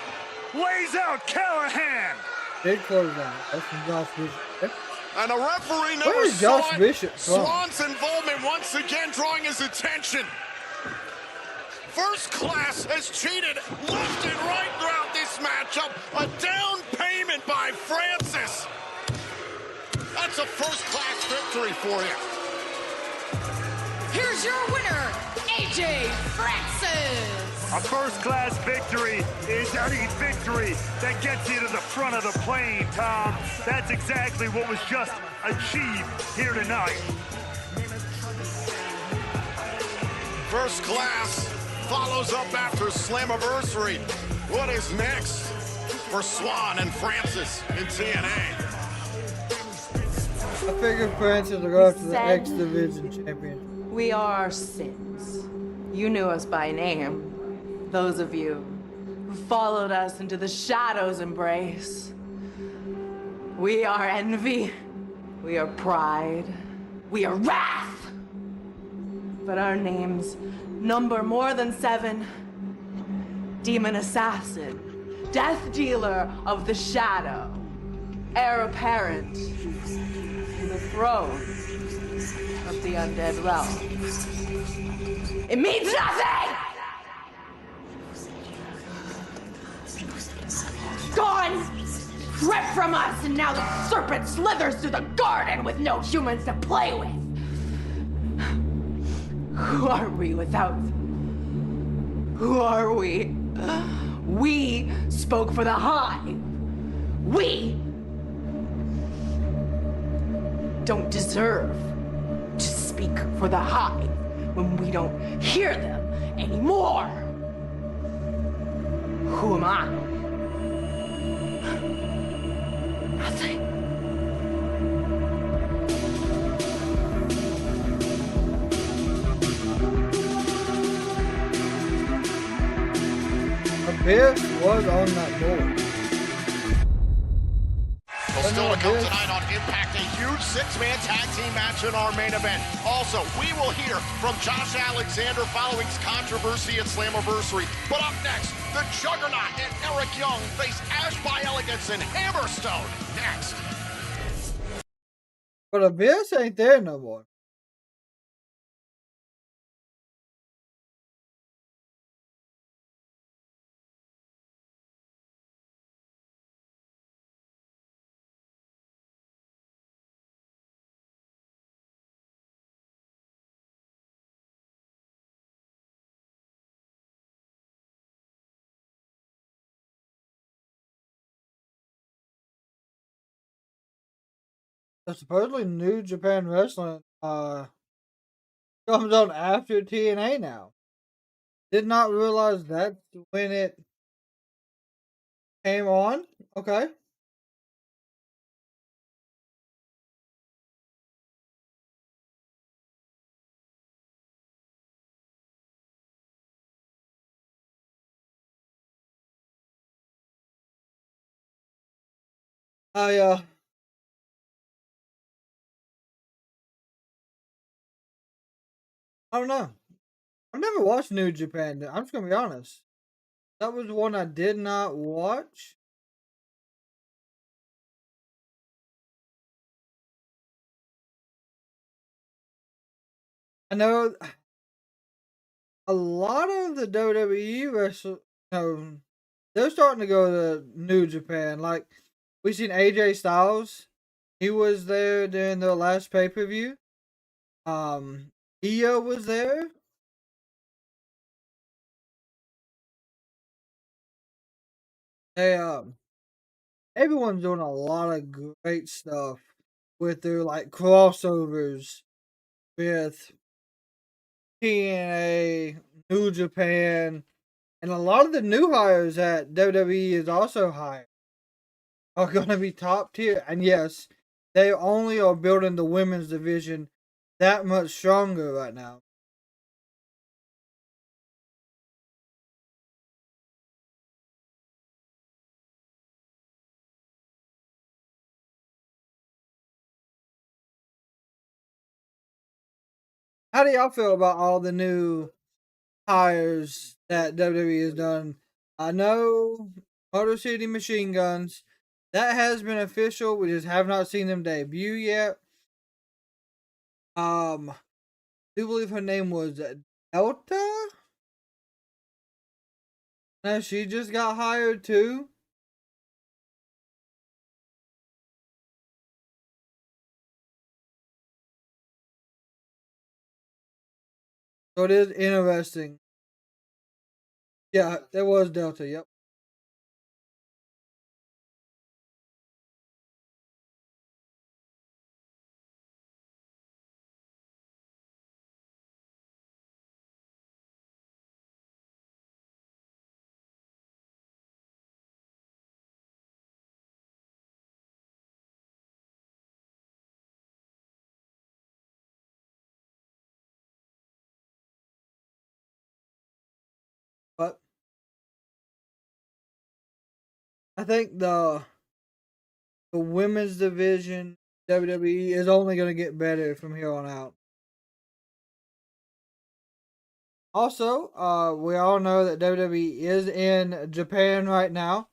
N: Lays out Callihan.
A: Big clothesline. That's from Josh Bishop.
O: And the referee never
A: Where is Josh Bishop from?
O: Swann's involvement once again drawing his attention. First Class has cheated left and right throughout this matchup. A down payment by Francis. That's a First Class victory for you.
C: Here's your winner, AJ Francis.
N: A first-class victory is any victory that gets you to the front of the plane, Tom. That's exactly what was just achieved here tonight.
O: First Class follows up after Slammiversary. What is next for Swann and Francis in TNA?
A: I figured Francis would go after the X Division champion.
P: We are our sins. You knew us by name. Those of you who followed us into the shadows' embrace. We are envy. We are pride. We are wrath. But our names number more than 7. Demon Assassin. Death Dealer of the Shadow. Heir Apparent to the throne of the Undead Realm. It means nothing! Gone! Ripped from us, and now the serpent slithers through the garden with no humans to play with. Who are we without Who are we? We spoke for the Hive. We don't deserve to speak for the Hive when we don't hear them anymore. Who am I? Nothing.
A: Abyss was on that board.
O: Well, still to come tonight on Impact, a huge six-man tag team match in our main event. Also, we will hear from Josh Alexander following his controversy at Slammiversary. But up next, the Juggernaut and Eric Young face Ash by Elegance and Hammerstone. Next.
A: But Abyss ain't there no more. So supposedly New Japan Wrestling comes on after TNA now. Did not realize that's when it came on. Okay. I don't know. I've never watched New Japan. I'm just gonna be honest. That was one I did not watch. I know a lot of the WWE wrestle. No, they're starting to go to New Japan. Like we seen AJ Styles. He was there during their last pay per view. Io was there. They everyone's doing a lot of great stuff with their like crossovers with TNA, New Japan, and a lot of the new hires that WWE is also hired are going to be top tier. And yes, they only are building the women's division that much stronger right now. How do y'all feel about all the new hires that WWE has done? I know Motor City Machine Guns, that has been official. We just have not seen them debut yet. I do believe her name was Delta. No, she just got hired too. So it is interesting. Yeah, there was Delta. Yep. But I think the women's division WWE is only going to get better from here on out. Also, we all know that WWE is in Japan right now.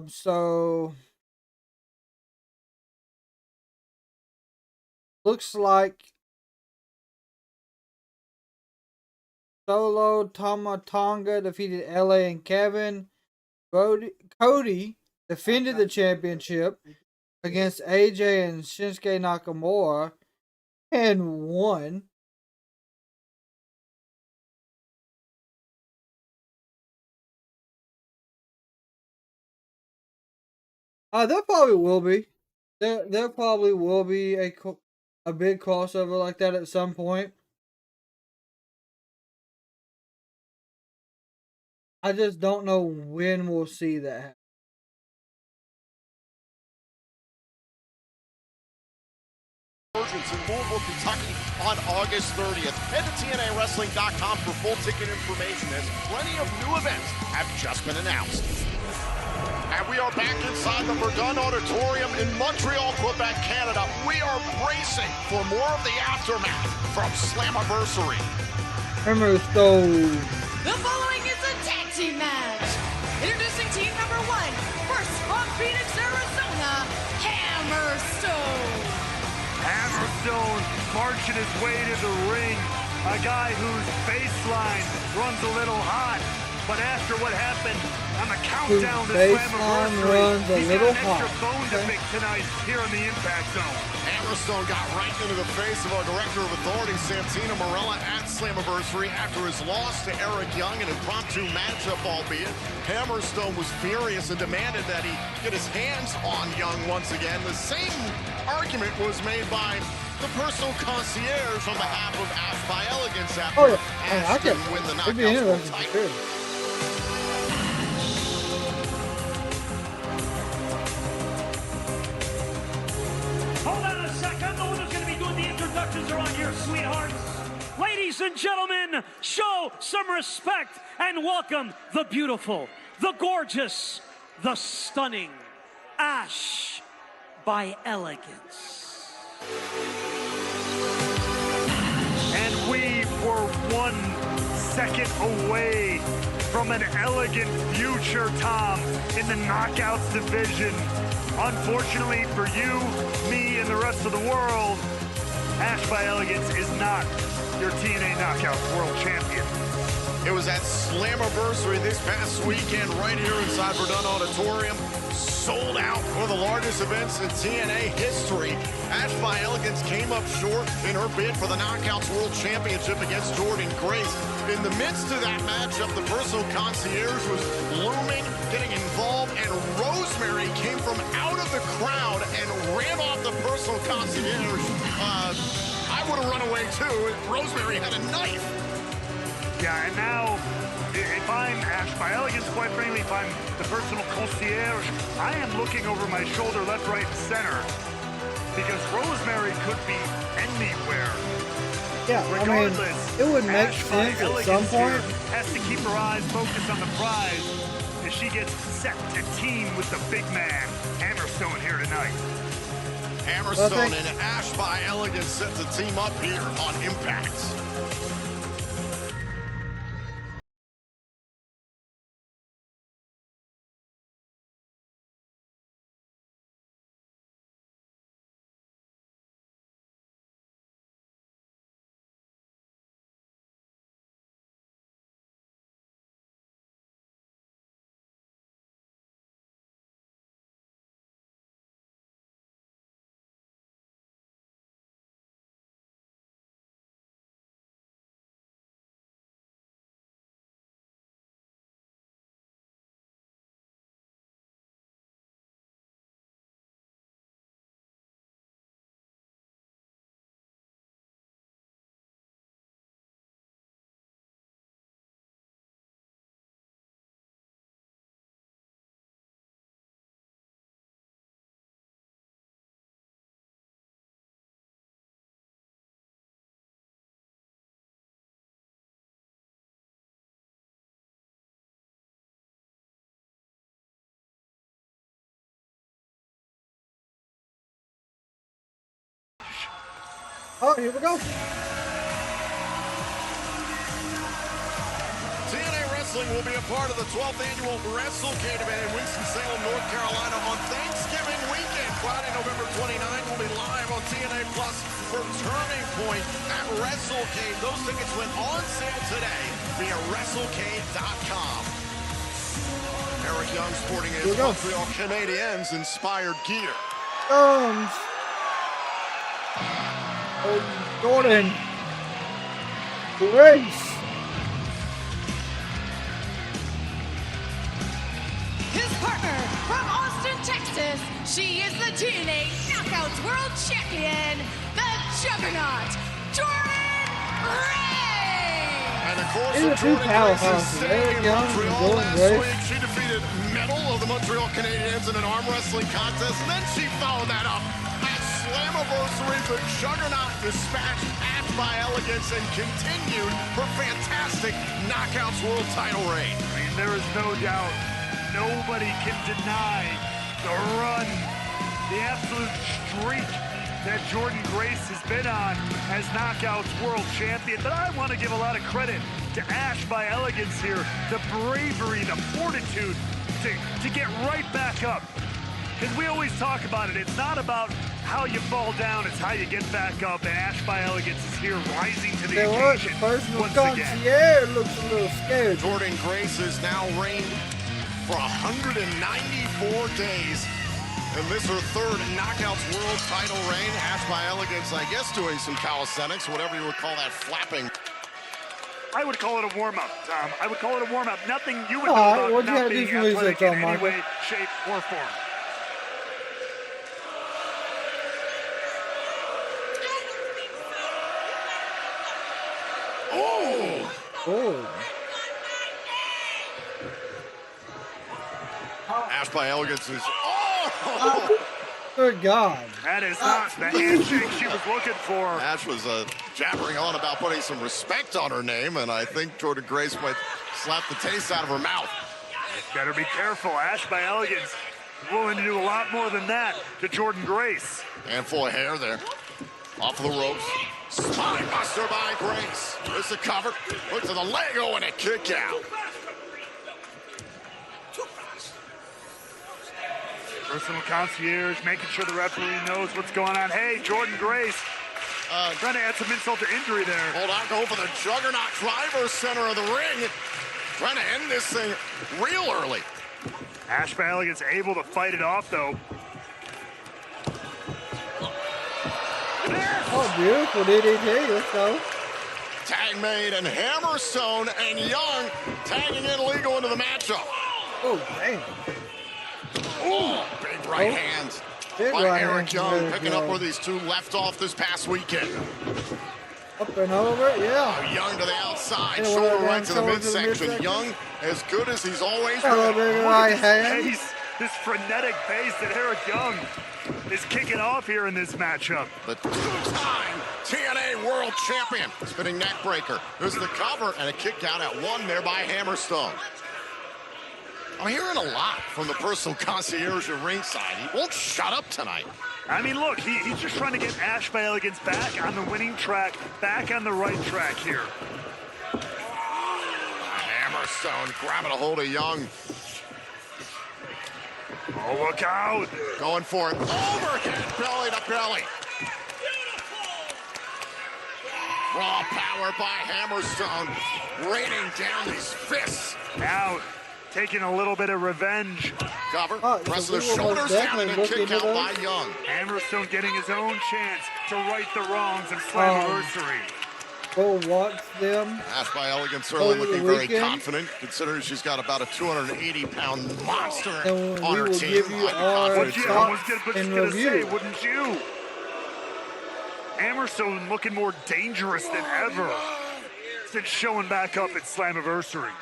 A: So looks like Solo Tomatonga defeated LA and Kevin. Cody defended the championship against AJ and Shinsuke Nakamura and won. There probably will be. There probably will be a big crossover like that at some point. I just don't know when we'll see that happen.
O: In Louisville, Kentucky on August 30th. Head to TNAWrestling.com for full ticket information, as plenty of new events have just been announced. And we are back inside the Verdun Auditorium in Montreal, Quebec, Canada. We are bracing for more of the aftermath from Slammiversary.
A: Hammerstone.
C: The following is a tag team match. Introducing team number 1, first from Phoenix, Arizona, Hammerstone.
N: Hammerstone marching his way to the ring. A guy whose baseline runs a little hot. But after what happened on the countdown to Slammiversary, he's got an extra bone to pick tonight here in the Impact Zone.
O: Hammerstone got right into the face of our Director of Authority, Santina Marella, at Slammiversary after his loss to Eric Young, an impromptu matchup, albeit. Hammerstone was furious and demanded that he get his hands on Young once again. The same argument was made by the personal concierge on behalf of Ash by Elegance after Ash didn't win the Knockouts title.
Q: Hold on a second. The one who's going to be doing the introductions are on here, sweethearts. Ladies and gentlemen, show some respect and welcome the beautiful, the gorgeous, the stunning Ash by Elegance.
N: And we were 1 second away from an elegant future, Tom, in the Knockouts division. Unfortunately for you, me, and the rest of the world, Ash by Elegance is not your TNA Knockouts World Champion.
O: It was at Slammiversary this past weekend right here inside Verdun Auditorium. Sold out, one of the largest events in TNA history. Ash by Elegance came up short in her bid for the Knockouts World Championship against Jordynne Grace. In the midst of that matchup, the personal concierge was looming, getting involved, and Rosemary came from out of the crowd and ran off the personal concierge. I would have run away too. Rosemary had a knife.
N: Yeah, and now, if I'm Ash by Elegance, quite frankly, if I'm the personal concierge, I am looking over my shoulder, left, right, and center, because Rosemary could be anywhere.
A: Yeah,
N: regardless,
A: I mean, it would make sense at some point.
N: Has to keep her eyes focused on the prize as she gets set to team with the big man, Hammerstone, here tonight.
O: Hammerstone and Ash by Elegance set to team up here on Impact.
A: Oh, here we go.
O: TNA Wrestling will be a part of the 12th annual WrestleCade event in Winston-Salem, North Carolina on Thanksgiving weekend. Friday, November 29th, will be live on TNA Plus for Turning Point at WrestleCade. Those tickets went on sale today via WrestleCade.com. Eric Young sporting his Montreal Canadiens inspired gear.
A: Jordynne Grace.
C: His partner from Austin, Texas, she is the TNA Knockouts World Champion, the Juggernaut, Jordynne Grace!
O: And of course, the Jordynne Grace is staying in Montreal last week. She defeated Metal of the Montreal Canadiens in an arm wrestling contest, and then she followed that up at Slammiversary. The Juggernaut dispatched Ash by Elegance and continued her fantastic Knockouts World title reign.
N: I mean, there is no doubt, nobody can deny the run, the absolute streak that Jordynne Grace has been on as Knockouts World Champion. But I want to give a lot of credit to Ash by Elegance here. The bravery, the fortitude to get right back up. Because we always talk about it. It's not about how you fall down, it's how you get back up. And Ash by Elegance is here rising to the occasion.
A: Personal
N: once again.
A: concierge looks a little scared.
O: Jordynne Grace has now reigned for 194 days. And this is her third Knockouts World title reign. Ash by Elegance, I guess, doing some calisthenics, whatever you would call that, flapping.
N: I would call it a warm-up, Tom. I would call it a warm-up. Nothing you would know about not being athletic in any way, shape, or form.
O: Oh!
A: Oh.
O: Ash by Elegance is...
A: Oh! Good God.
N: That is not the handshake she was looking for.
O: Ash was jabbering on about putting some respect on her name, and I think Jordynne Grace might slap the taste out of her mouth.
N: Better be careful. Ash by Elegance willing to do a lot more than that to Jordynne Grace.
O: Handful of hair there. Off of the ropes. Spine buster by Grace. There's the cover. Look to the leg, and a kick out.
N: Personal concierge, making sure the referee knows what's going on. Hey, Jordynne Grace, trying to add some insult to injury there.
O: Hold on, go for the Juggernaut driver center of the ring. Trying to end this thing real early.
N: Ash by Elegance able to fight it off, though.
A: Oh, beautiful DDT. Let's go.
O: Tag made, and Hammerstone and Young tagging in legal into the matchup.
A: Oh, damn.
O: Oh, big right hands by Eric Young, picking up where these two left off this past weekend.
A: Up and over, yeah.
O: Young to the outside, shoulder right to the midsection. Young, as good as he's always been.
A: Big right hand.
N: This frenetic pace that Eric Young is kicking off here in this matchup.
O: The two-time TNA World Champion. Spinning neck breaker. There's the cover and a kick out at one there by Hammerstone. I'm hearing a lot from the personal concierge at ringside. He won't shut up tonight.
N: I mean, look, he's just trying to get Ash by Elegance back on the winning track, back on the right track here.
O: Hammerstone grabbing a hold of Young.
N: Oh, look out.
O: Going for it. Overhead, belly to belly. Raw power by Hammerstone. Raining down these fists.
N: Now, taking a little bit of revenge.
O: Cover, pressing the shoulders down and a kick out by Young.
N: Hammerstone getting his own chance to right the wrongs of Slammiversary.
A: Go watch them.
O: Ash by Elegance certainly looking very confident, considering she's got about a 280-pound monster on her team.
A: Give you our thoughts and review.
N: Say, wouldn't you? Hammerstone looking more dangerous than ever since showing back up at Slammiversary.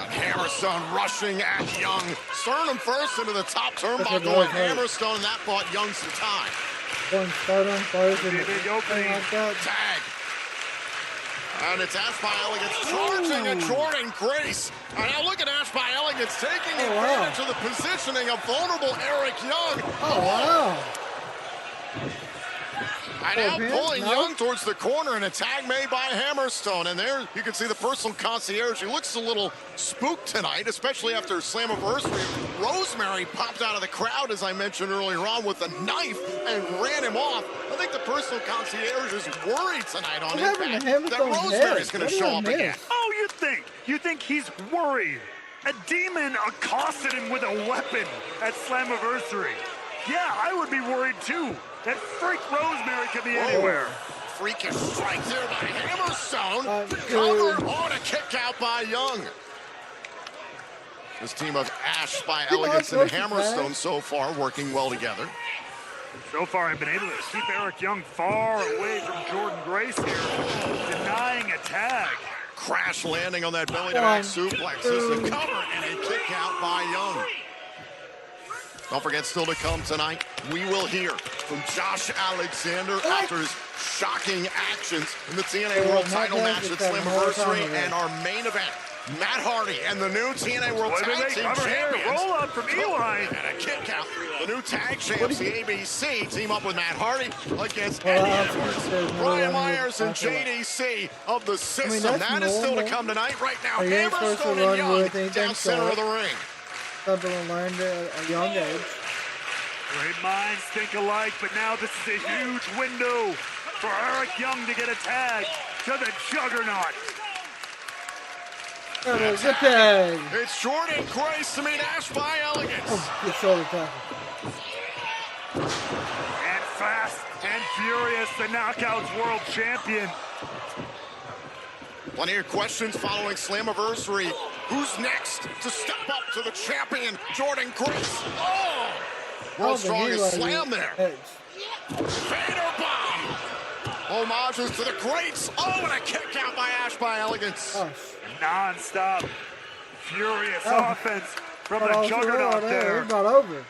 O: Hammerstone rushing at Young. Sternum first into the top turnbuckle, and Hammerstone, and that bought Young some time.
A: Going sternum first in the
N: big opening.
A: like that.
O: Tag. And it's Ash by Elegance charging at Jordynne Grace. And now look at Ash by Elegance taking advantage of the positioning of vulnerable Eric Young.
A: Oh, wow.
O: And now pulling Young towards the corner, and a tag made by Hammerstone. And there you can see the personal concierge. He looks a little spooked tonight, especially after Slammiversary. Rosemary popped out of the crowd, as I mentioned earlier on, with a knife and ran him off. I think the personal concierge is worried tonight on Impact that Rosemary's going to show up again.
N: Oh, you think he's worried? A demon accosted him with a weapon at Slammiversary. Yeah, I would be worried too. That freak Rosemary could be anywhere.
O: Freaking strike there by Hammerstone. Hammerstone, cover on a kick out by Young. This team of Ash by Elegance and Hammerstone so far working well together.
N: So far, I've been able to keep Eric Young far away from Jordynne Grace here, denying a tag.
O: Crash landing on that belly to back suplex. This is a cover and a kick out by Young. Don't forget, still to come tonight, we will hear from Josh Alexander after his shocking actions in the TNA World Title match at Slammiversary, and our main event, Matt Hardy and the new TNA World Tag Team Champions.
N: Roll up from Eli.
O: And a kick out. The new tag champs, the ABC, team up with Matt Hardy against Eddie Edwards, Brian Myers, and JDC of the system. That is still to come tonight. Right now, Hammerstone and Young down center of the ring.
A: Something learned at a young age.
N: Great minds think alike, but now this is a huge window for Eric Young to get a tag to the Juggernaut.
A: It's a tag.
O: It's Jordynne Grace to meet Ash by Elegance.
A: Oh, good shoulder tackle.
N: And fast and furious, the Knockouts World Champion.
O: Plenty of questions following Slammiversary. Who's next to step up to the champion, Jordynne Grace? Oh! World's strongest slam there. Vader bomb! Homages to the greats. Oh, and a kick out by Ash by Elegance.
A: Oh.
N: Non-stop, furious offense from the Juggernaut there.
A: It's not over.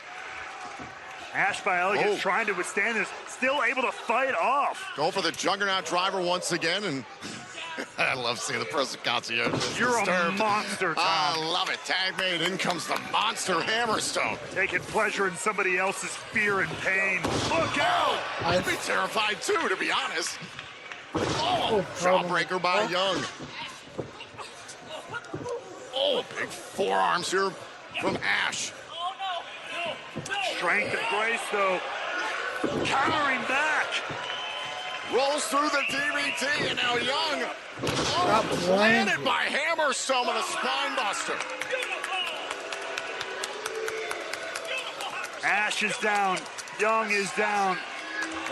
N: Ash by Elegance trying to withstand this, still able to fight off.
O: Go for the Juggernaut driver once again, and I love seeing the person concierge.
N: You're a monster, Tom.
O: I love it. Tag made. In comes the monster Hammerstone.
N: Taking pleasure in somebody else's fear and pain. Look out!
O: I'd be terrified too, to be honest. Oh, jawbreaker by Young. Oh, big forearms here from Ash.
N: Strength of Grace, though. Countering back.
O: Rolls through the DVT, and now Young. Oh, landed by Hammerstone with a spine buster.
N: Ash is down. Young is down.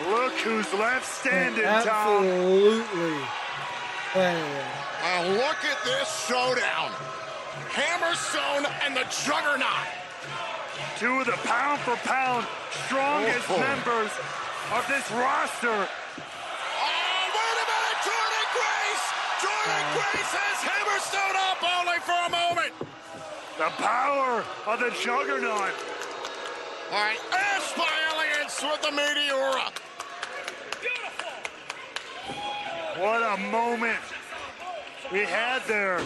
N: Look who's left standing, Tom.
A: Absolutely.
O: Now look at this showdown. Hammerstone and the Juggernaut.
N: Two of the pound-for-pound strongest members of this roster.
O: Oh, wait a minute, Jordynne Grace! Jordynne Grace has Hammerstone up only for a moment.
N: The power of the Juggernaut.
O: All right, Ash by Elegance with the Meteora.
N: What a moment we had there.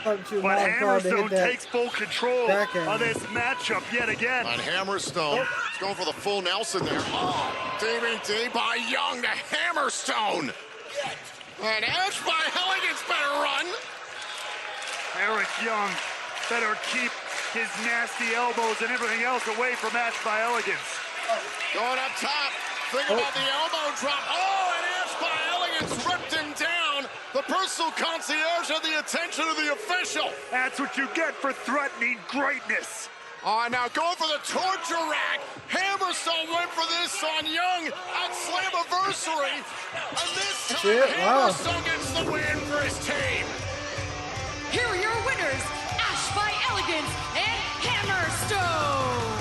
N: But Hammerstone takes full control of this matchup yet again.
O: And Hammerstone is going for the full Nelson there. Oh, DVT by Young to Hammerstone. And Ash by Elegance better run.
N: Eric Young better keep his nasty elbows and everything else away from Ash by Elegance.
O: Going up top. Think about the elbow drop. Oh, and Ash by Elegance ripped him down. The personal concierge had the attention of the official.
N: That's what you get for threatening greatness.
O: All right, now going for the torture rack. Hammerstone went for this on Young at Slammiversary. And this time, Hammerstone gets the win for his team.
C: Here are your winners, Ash by Elegance and Hammerstone.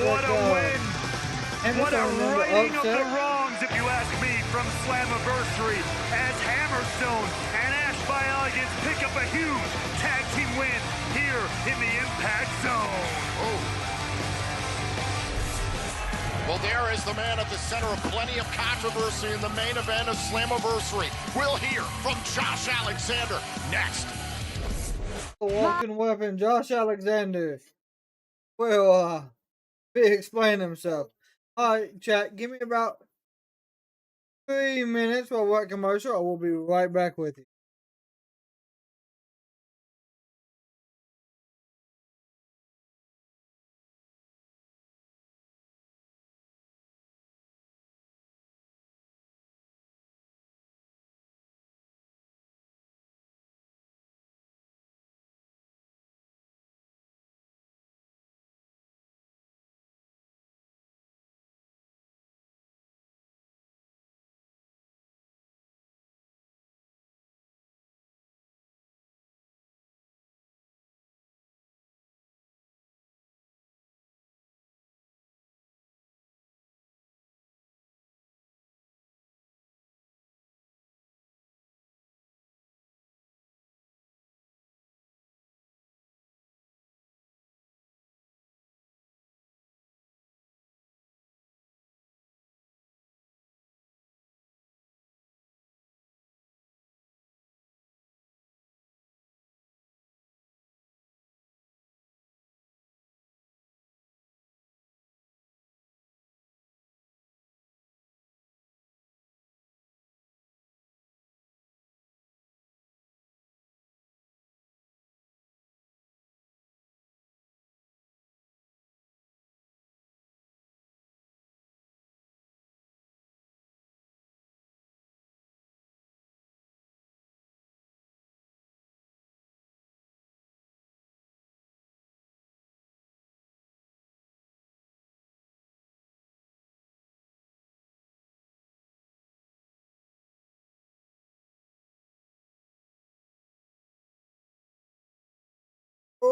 N: What a win. What a righting of the wrongs, if you ask me, from Slammiversary, as Hammerstone and Ash by Elegance pick up a huge tag team win here in the Impact Zone.
O: Well, there is the man at the center of plenty of controversy in the main event of Slammiversary. We'll hear from Josh Alexander next.
A: The walking weapon, Josh Alexander, will explain himself. All right, chat, give me about 3 minutes for a word commercial. I will be right back with you.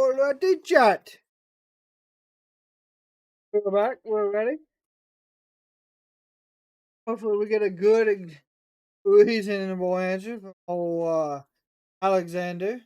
A: or the chat. We're back. We're ready. Hopefully, we get a good, reasonable answer from old Alexander.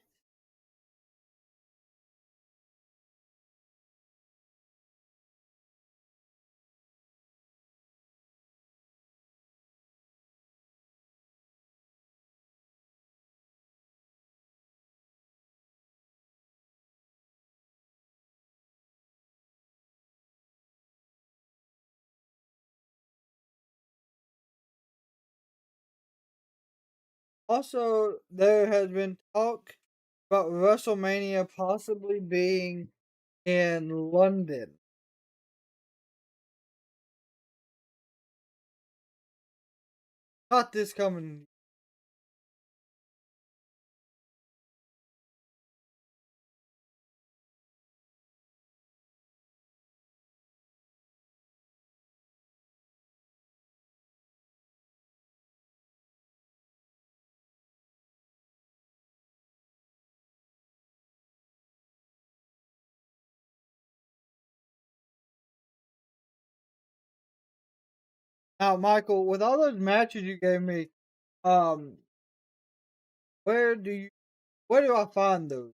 A: Also, there has been talk about WrestleMania possibly being in London. Not this coming. Now, Michael, with all those matches you gave me, where do I find those?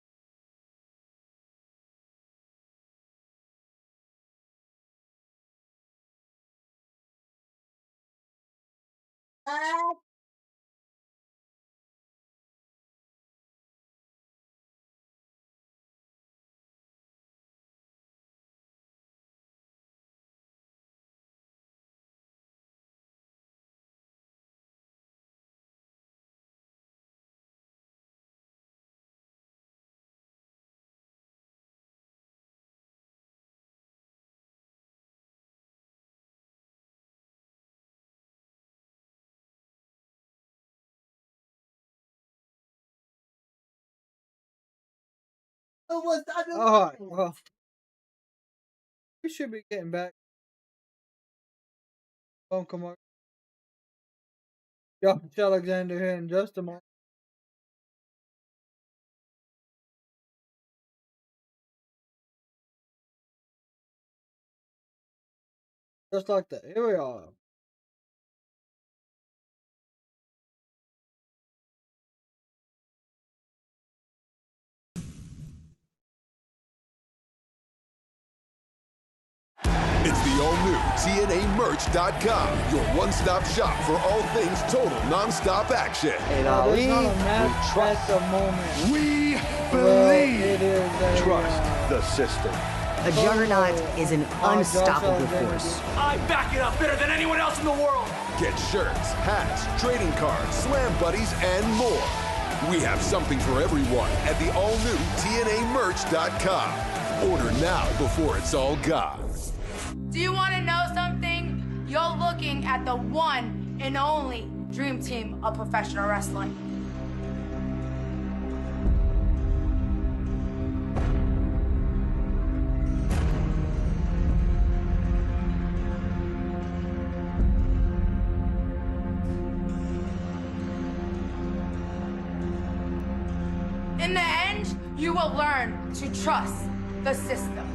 A: Alright, well, we should be getting back. Come on. Josh Alexander here in just a moment. Just like that. Here we are.
R: It's the all-new TNAmerch.com, your one-stop shop for all things total non-stop action.
F: And Ali,
A: we trust the moment.
J: We believe.
I: Trust the system.
E: A juggernaut is an unstoppable force.
F: I back it up better than anyone else in the world.
R: Get shirts, hats, trading cards, slam buddies, and more. We have something for everyone at the all-new TNAmerch.com. Order now before it's all gone.
S: Do you want to know something? You're looking at the one and only dream team of professional wrestling. In the end, you will learn to trust the system.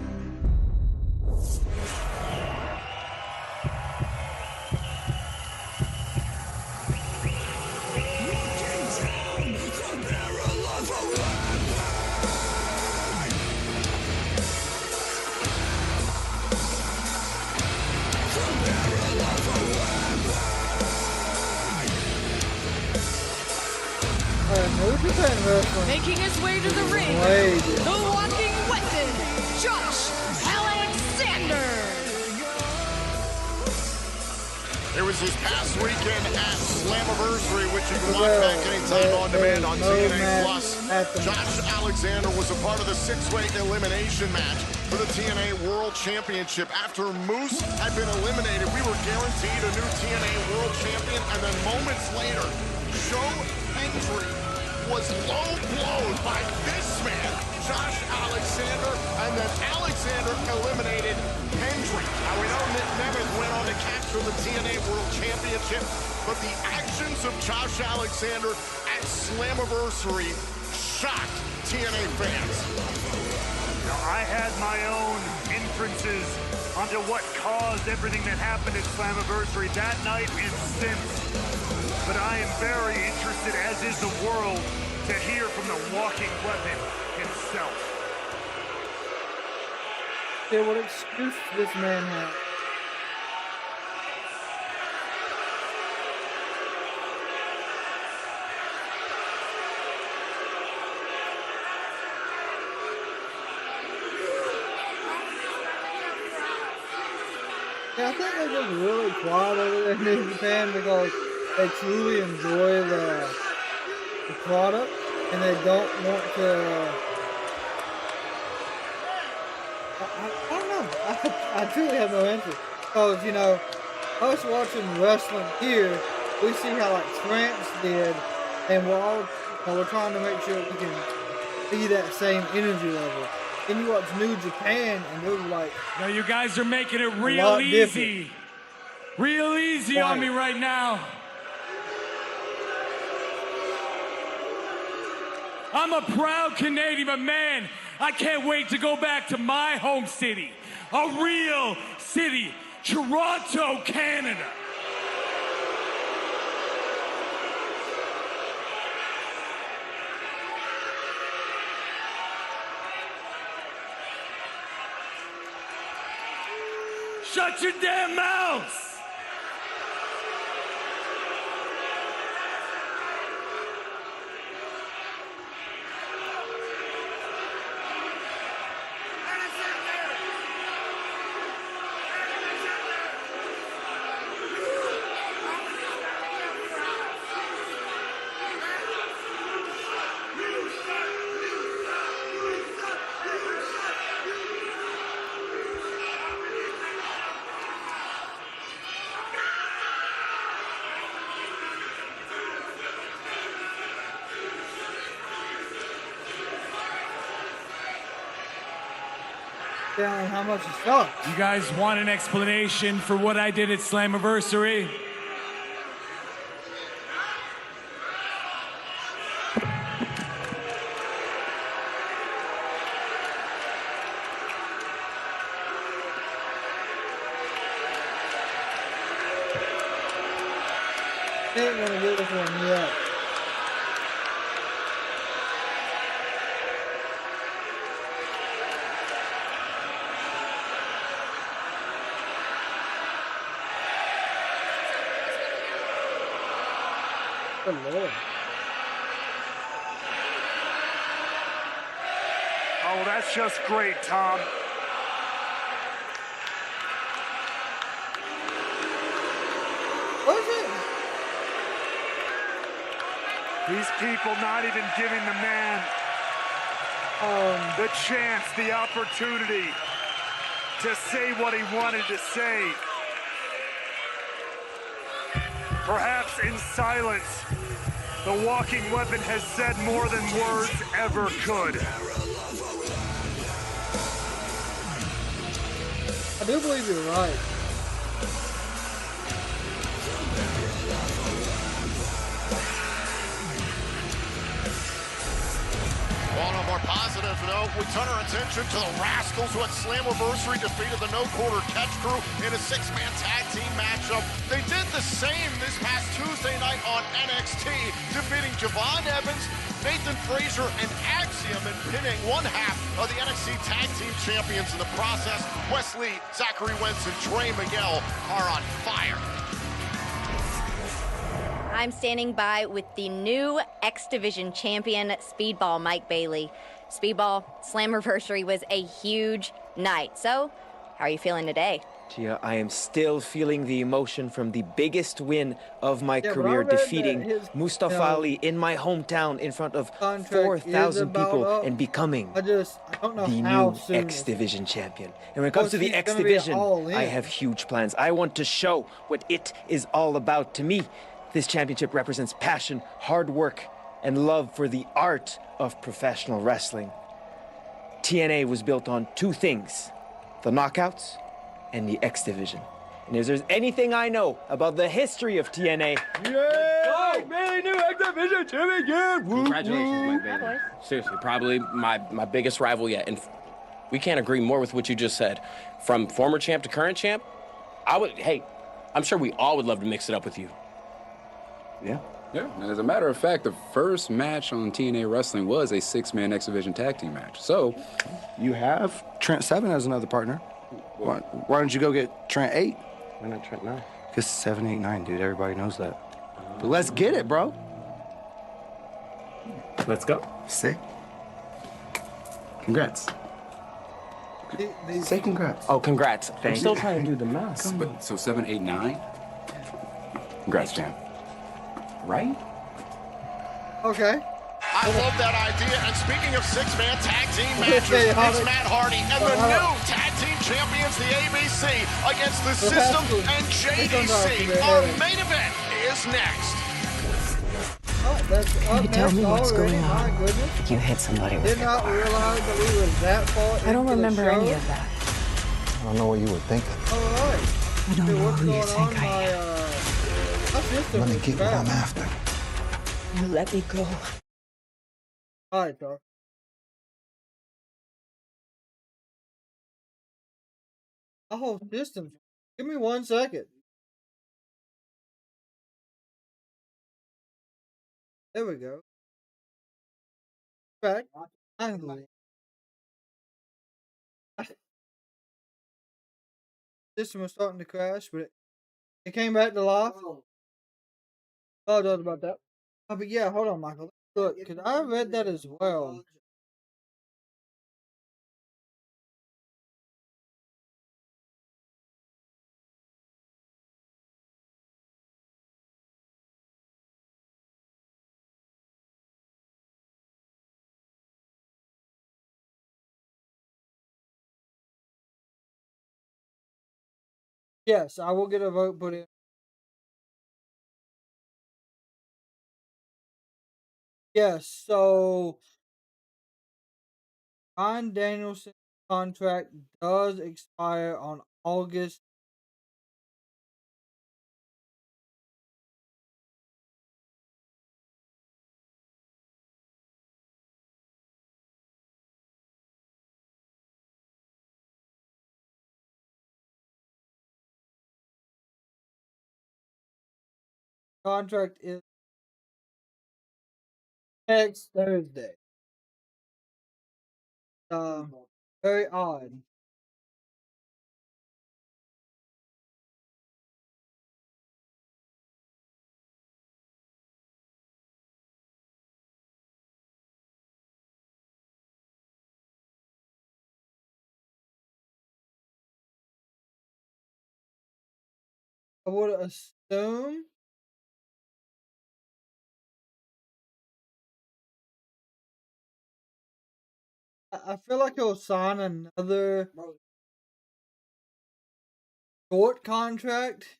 C: Making his way to the ring, the walking weapon, Josh Alexander.
O: It was his past weekend at Slammiversary, which you can watch back anytime on demand on TNA Plus. Josh Alexander was a part of the six-way elimination match for the TNA World Championship. After Moose had been eliminated, we were guaranteed a new TNA World Champion, and then moments later, Joe Hendry was low blown by this man, Josh Alexander, and then Alexander eliminated Hendry. Now we know Nemeth went on to capture the TNA World Championship, but the actions of Josh Alexander at Slammiversary shocked TNA fans.
N: Now, I had my own inferences onto what caused everything that happened at Slammiversary that night and since. But I am very interested, as is the world, to hear from the walking weapon himself.
A: Okay, what excuse this man has? Yeah, I think they're just really quiet over there in New Japan because they truly enjoy the product and they don't want to. I don't know. I truly have no interest because, you know, us watching wrestling here, we see how like France did, and we're all, you know, we're trying to make sure we can see that same energy level. Then you watch New Japan, and they're like,
Q: now you guys are making it real easy. Real easy on me right now. I'm a proud Canadian, but man, I can't wait to go back to my home city. A real city, Toronto, Canada. Shut your damn mouths!
A: down how much it sucks.
Q: You guys want an explanation for what I did at Slammiversary?
A: They ain't gonna get this one yet. Good Lord.
N: Oh, that's just great, Tom.
A: What is it?
N: These people not even giving the man the chance, the opportunity to say what he wanted to say. Perhaps in silence, the walking weapon has said more than words ever could.
A: I do believe you're right.
O: On a more positive note, we turn our attention to the Rascals who at Slammiversary defeated the No Quarter Catch Crew in a six-man tag team matchup. They did the same this past Tuesday night on NXT, defeating Javon Evans, Nathan Frazier, and Axiom, and pinning one half of the NXT Tag Team Champions in the process. Wesley, Zachary Wentz, and Trey Miguel are on fire.
H: I'm standing by with the new X Division champion, Speedball Mike Bailey. Speedball, Slammiversary was a huge night. So, how are you feeling today?
T: Gia, I am still feeling the emotion from the biggest win of my career, defeating Mustafa Ali in my hometown in front of 4,000 people and becoming the new X Division champion. And when it comes to the X Division, I have huge plans. I want to show what it is all about. To me, this championship represents passion, hard work, and love for the art of professional wrestling. TNA was built on two things: the knockouts and the X Division. And if there's anything I know about the history of TNA,
U: Mike Bailey, new X Division champion!
V: Congratulations, Mike Bailey. Seriously, probably my biggest rival yet. And
G: We can't agree more with what you just said. From former champ to current champ, hey, I'm sure we all would love to mix it up with you.
V: Yeah. Yeah, and as a matter of fact, the first match on TNA Wrestling was a 6-man X Division tag team match. So,
I: you have Trent 7 as another partner. Why don't you go get Trent 8?
G: Why not Trent 9?
I: Because 7, 8, 9, dude. Everybody knows that. But let's get it, bro.
G: Let's go.
I: Sick. Congrats. Say congrats.
G: Oh, congrats. I'm still trying to do the math.
V: So 7, 8, 9? Congrats, champ. Right?
A: Okay.
O: I love that idea. And speaking of 6-man tag team matches, it's Matt Hardy and the new tag team champions, the ABC, against the System and JDC. Our main event is next.
A: Can
W: you tell me what's going on? You hit somebody with
A: Did not realize that we were that far.
W: I don't remember any of that.
X: I don't know what you were thinking.
A: Alright.
W: I don't know who you think I am.
X: Let me get what I'm after.
W: You let me go.
A: Alright, dog. My whole system. Give me 1 second. There we go. Back. Finally. System was starting to crash, but it came back to life. Apologize about that. But yeah, hold on, Michael. Look, because I read that as well. Yes, I will get a vote put in. Yes, so Ryan Danielson's contract does expire on August. Contract is next Thursday. Very odd. I would assume I feel like he'll sign another short contract.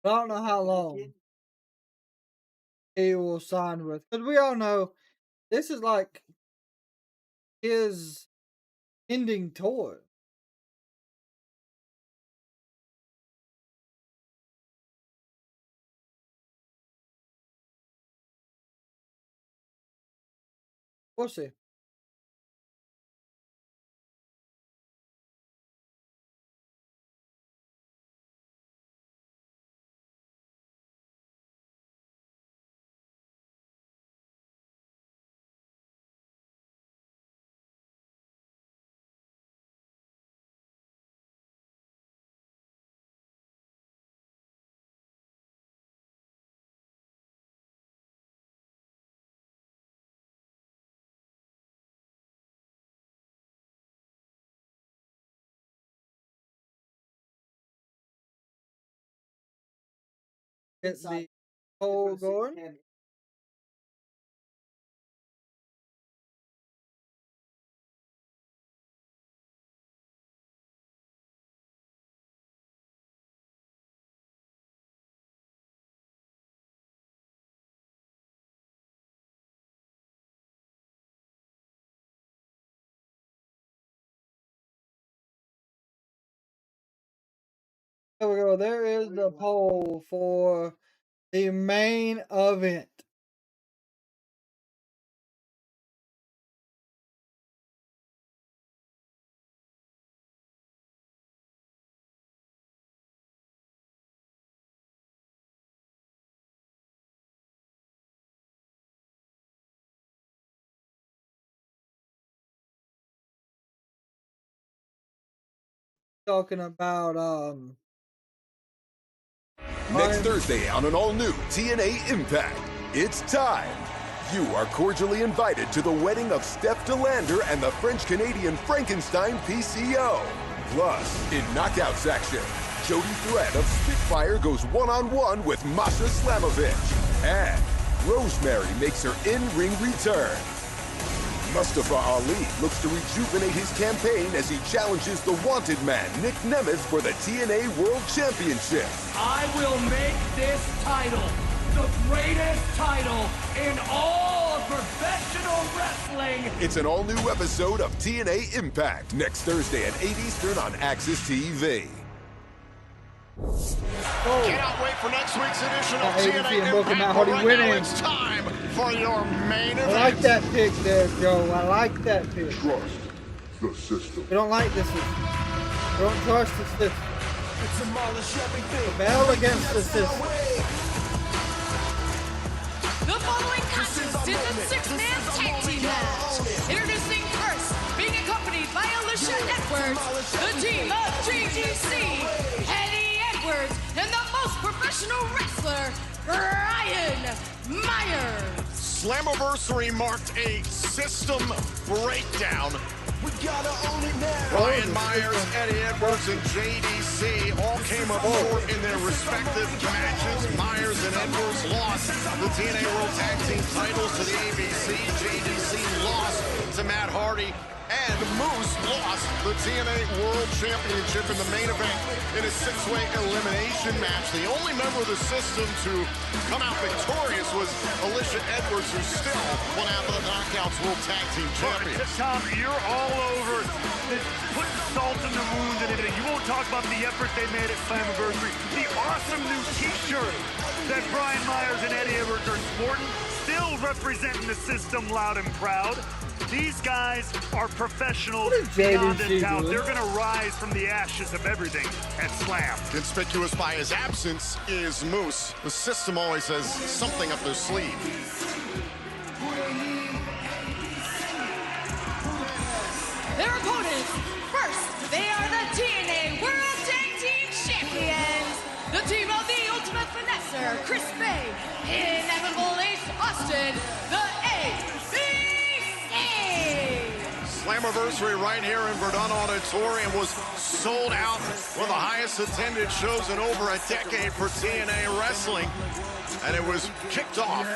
A: I don't know how long he will sign with. Because we all know this is like his ending tour. We'll see. Get the poll going. There we go. There is the poll for the main event. Talking about
R: Next Thursday on an all-new TNA Impact, it's time. You are cordially invited to the wedding of Steph DeLander and the French-Canadian Frankenstein PCO. Plus, in Knockouts action, Jody Threat of Spitfire goes one-on-one with Masha Slamovich. And Rosemary makes her in-ring return. Mustafa Ali looks to rejuvenate his campaign as he challenges the wanted man, Nick Nemeth, for the TNA World Championship.
F: I will make this title the greatest title in all of professional wrestling.
R: It's an all-new episode of TNA Impact, next Thursday at 8 Eastern on AXSTV.
O: Cannot wait for next week's edition of TNA Impact.
A: But
O: Right now, it's time for your main event.
A: I like that pick there, Joe. I like that pick.
B: Trust the system.
A: We don't like this system. We don't trust the system. Rebel against the system.
C: The following contest is a six-man tag team match. Introducing first, being accompanied by Alicia Edwards, the team of JGC, Eddie Edwards, and the most professional wrestler, Brian Myers.
O: Slammiversary marked a system breakdown.
M: We gotta own it now.
O: Brian Myers, Eddie Edwards, and JDC all came up short in their respective matches. Myers and Edwards lost the TNA World Tag Team titles to the ABC. JDC lost to Matt Hardy. And Moose lost the TNA World Championship in the main event in a six-way elimination match. The only member of the system to come out victorious was Alicia Edwards, who's still one half of the Knockouts World Tag Team Champions.
Q: Tom, you're all over this, putting salt in the wound and everything. You won't talk about the effort they made at Slammiversary. The awesome new T-shirt that Brian Myers and Eddie Edwards are sporting, still representing the system loud and proud. These guys are professionals beyond a doubt. They're going to rise from the ashes of everything at Slam.
O: Conspicuous by his absence is Moose. The system always has something up their sleeve.
C: Their opponents, first, they are the TNA World Tag Team Champions. The team of the Ultimate Finesser, Chris Bay, Inevitable Ace Austin, the ABC.
O: Slammiversary right here in Verdun Auditorium was sold out, one of the highest attended shows in over a decade for TNA Wrestling. And it was kicked off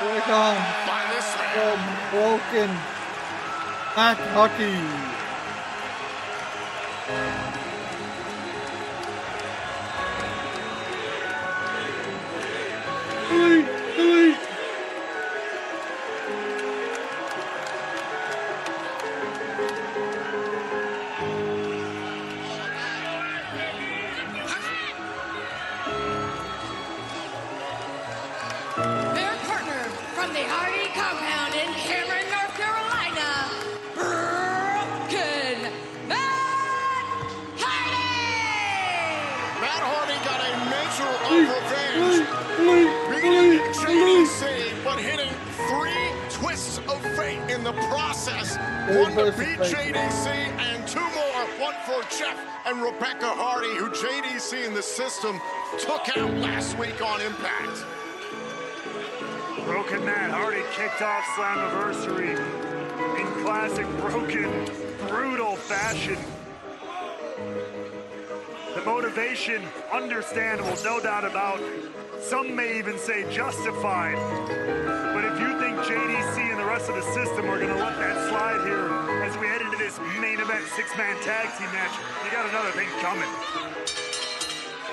O: by this man.
A: Broken Matt Hardy. Delete.
C: Their partner from the Hardy compound in Cameron, North Carolina, Broken Matt Hardy!
O: Matt Hardy got a measure of revenge, beating JDC, but hitting 3 twists of fate in the process. One to beat JDC and 2 more, one for Jeff and Rebecca Hardy, who JDC in the system took out last week on Impact.
Q: Broken Matt Hardy kicked off Slammiversary in classic Broken, brutal fashion. The motivation, understandable, no doubt about. Some may even say justified. But if you think JDC and the rest of the system are going to let that slide here as we head into this main event 6-man tag team match, you got another thing coming.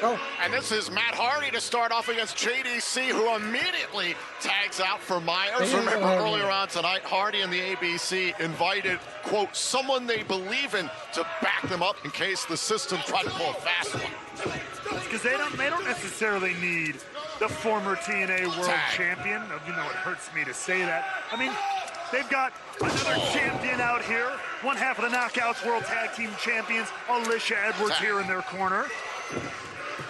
A: Go.
O: And this is Matt Hardy to start off against JDC, who immediately tags out for Myers. Remember, earlier on tonight, Hardy and the ABC invited, quote, someone they believe in to back them up in case the system tried to pull a fast one.
N: Because they don't necessarily need the former TNA World Champion. You know, it hurts me to say that. I mean, they've got another champion out here, one half of the Knockouts World Tag Team Champions, Alicia Edwards here in their corner.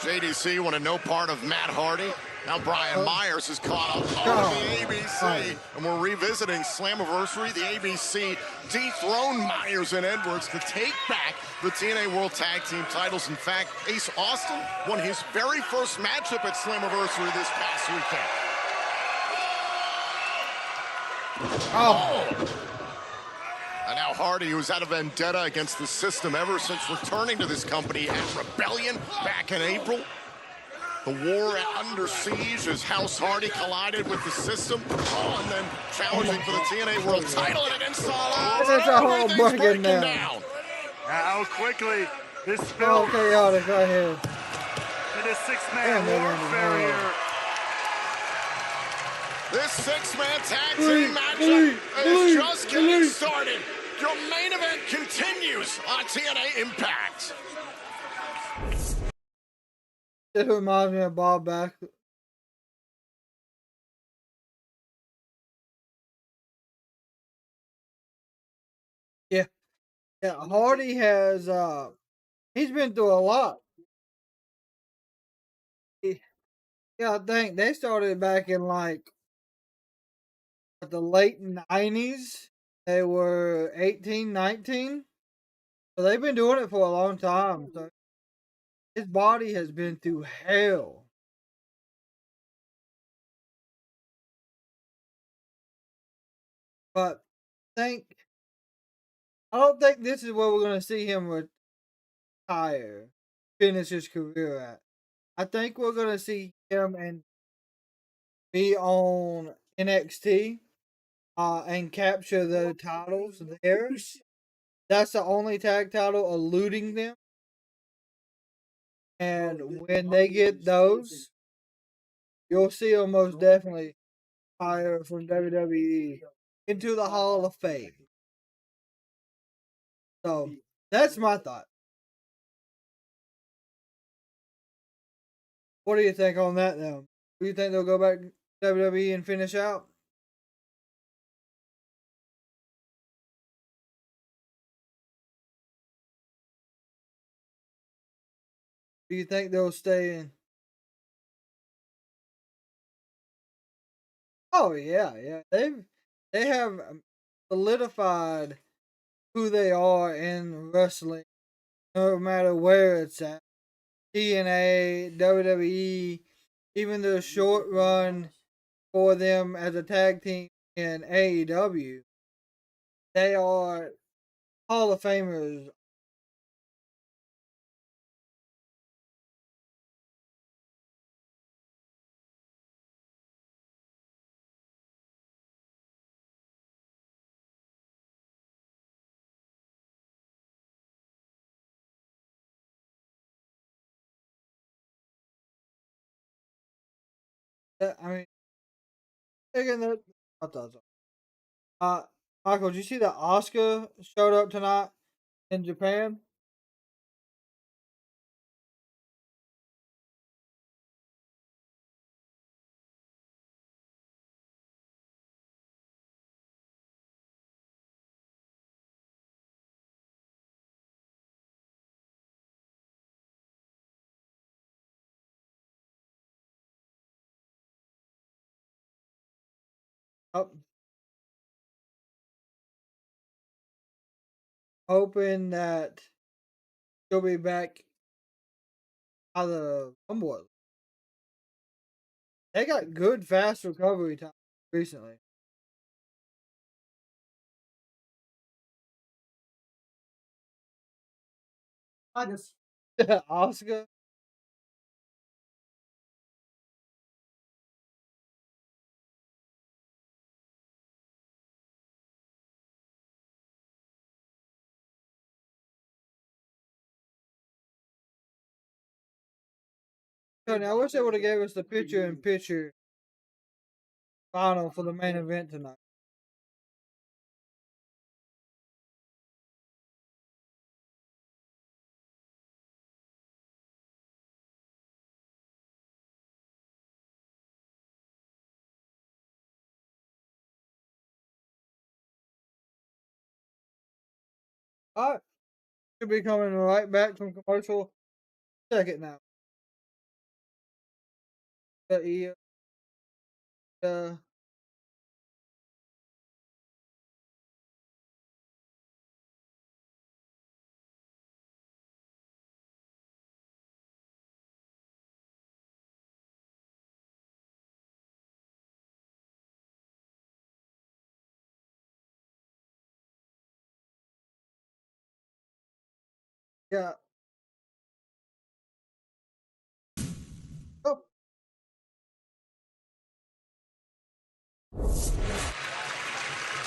O: JDC wanted no part of Matt Hardy. Now Brian Myers is caught up on the ABC, and we're revisiting Slammiversary. The ABC dethroned Myers and Edwards to take back the TNA World Tag Team titles. In fact, Ace Austin won his very first matchup at Slammiversary this past weekend. And now Hardy, who's had a vendetta against the system ever since returning to this company at Rebellion back in April. The war under siege as House Hardy collided with the system. And then challenging for the TNA World title and against all odds.
A: That's a whole breaking down.
N: How quickly this
A: Oh, chaotic right here.
N: It is six-man warfare here.
O: This six-man tag team matchup is just getting started. Your main event continues on TNA Impact.
A: This reminds me of Bob Back. Yeah. Hardy has he's been through a lot. I think they started back in like the late 90s. They were 18, 19. So they've been doing it for a long time. So his body has been through hell. But I don't think this is where we're going to see him retire, finish his career at. I think we're going to see him and be on NXT and capture the titles there. That's the only tag title eluding them. And when they get those, you'll see them most definitely hire from WWE into the Hall of Fame. So that's my thought. What do you think on that now? Do you think they'll go back to WWE and finish out? Do you think they'll stay in? Oh yeah. They have solidified who they are in wrestling, no matter where it's at. TNA, WWE, even the short run for them as a tag team in AEW, they are Hall of Famers. I mean, taking the thoughts. Michael, did you see that Oscar showed up tonight in Japan? Oh, hoping that she'll be back out of Rumble. They got good, fast recovery time recently.
E: I just
A: Oscar. Tony, I wish they would have gave us the picture-in-picture final for the main event tonight. Alright. Should be coming right back from commercial. Check it now. Yeah. Oh.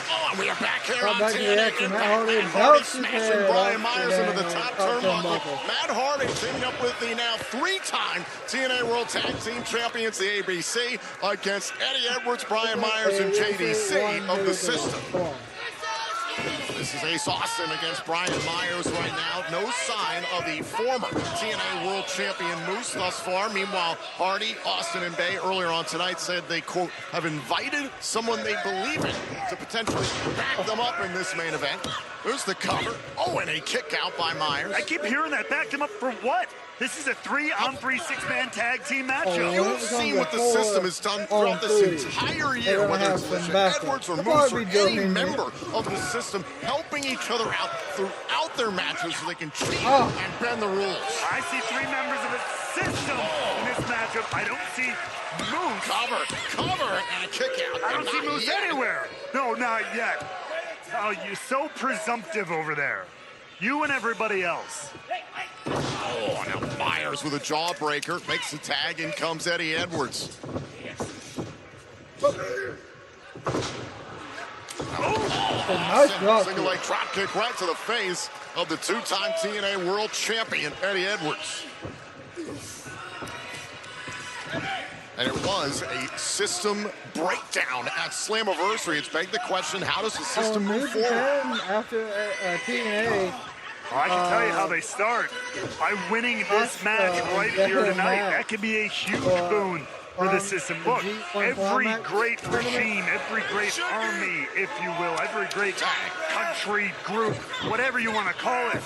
O: Oh, we are back here on
A: Back to the
O: TNA
A: action. Matt
O: Impact.
A: Hardy
O: Matt Hardy
A: belts his
O: smashing
A: head
O: Brian
A: off
O: Myers into the top
A: turnbuckle.
O: Matt Hardy teaming up with the now three-time TNA World Tag Team Champions, the ABC, against Eddie Edwards, Brian Myers, and JDC of the System. This is Ace Austin against Brian Myers right now. No sign of the former TNA World Champion Moose thus far. Meanwhile, Hardy, Austin, and Bay earlier on tonight said they, quote, have invited someone they believe in to potentially back them up in this main event. There's the cover. Oh, and a kick out by Myers.
Q: I keep hearing that. Backed him up for what? This is a 3-on-3 six-man tag team matchup.
O: You've seen what the system has done throughout this entire year, whether it's Alicia Edwards or Moose or any member of the system helping each other out throughout their matches so they can cheat and bend the rules.
Q: I see 3 members of the system in this matchup. I don't see Moose.
O: Cover, and a kick out.
Q: I don't see Moose anywhere. No, not yet. Oh, you're so presumptive over there. You and everybody else.
O: Oh, now Myers with a jawbreaker. Makes the tag, in comes Eddie Edwards. Single leg drop kick right to the face of the 2-time TNA World Champion, Eddie Edwards. And it was a system breakdown at Slammiversary. It's begged the question, how does the system move forward?
A: After TNA.
Q: Well, I can tell you how they start. By winning this match right here tonight, that could be a huge boon for the system. Look, every great regime, every great army, if you will, every great country, group, whatever you want to call it,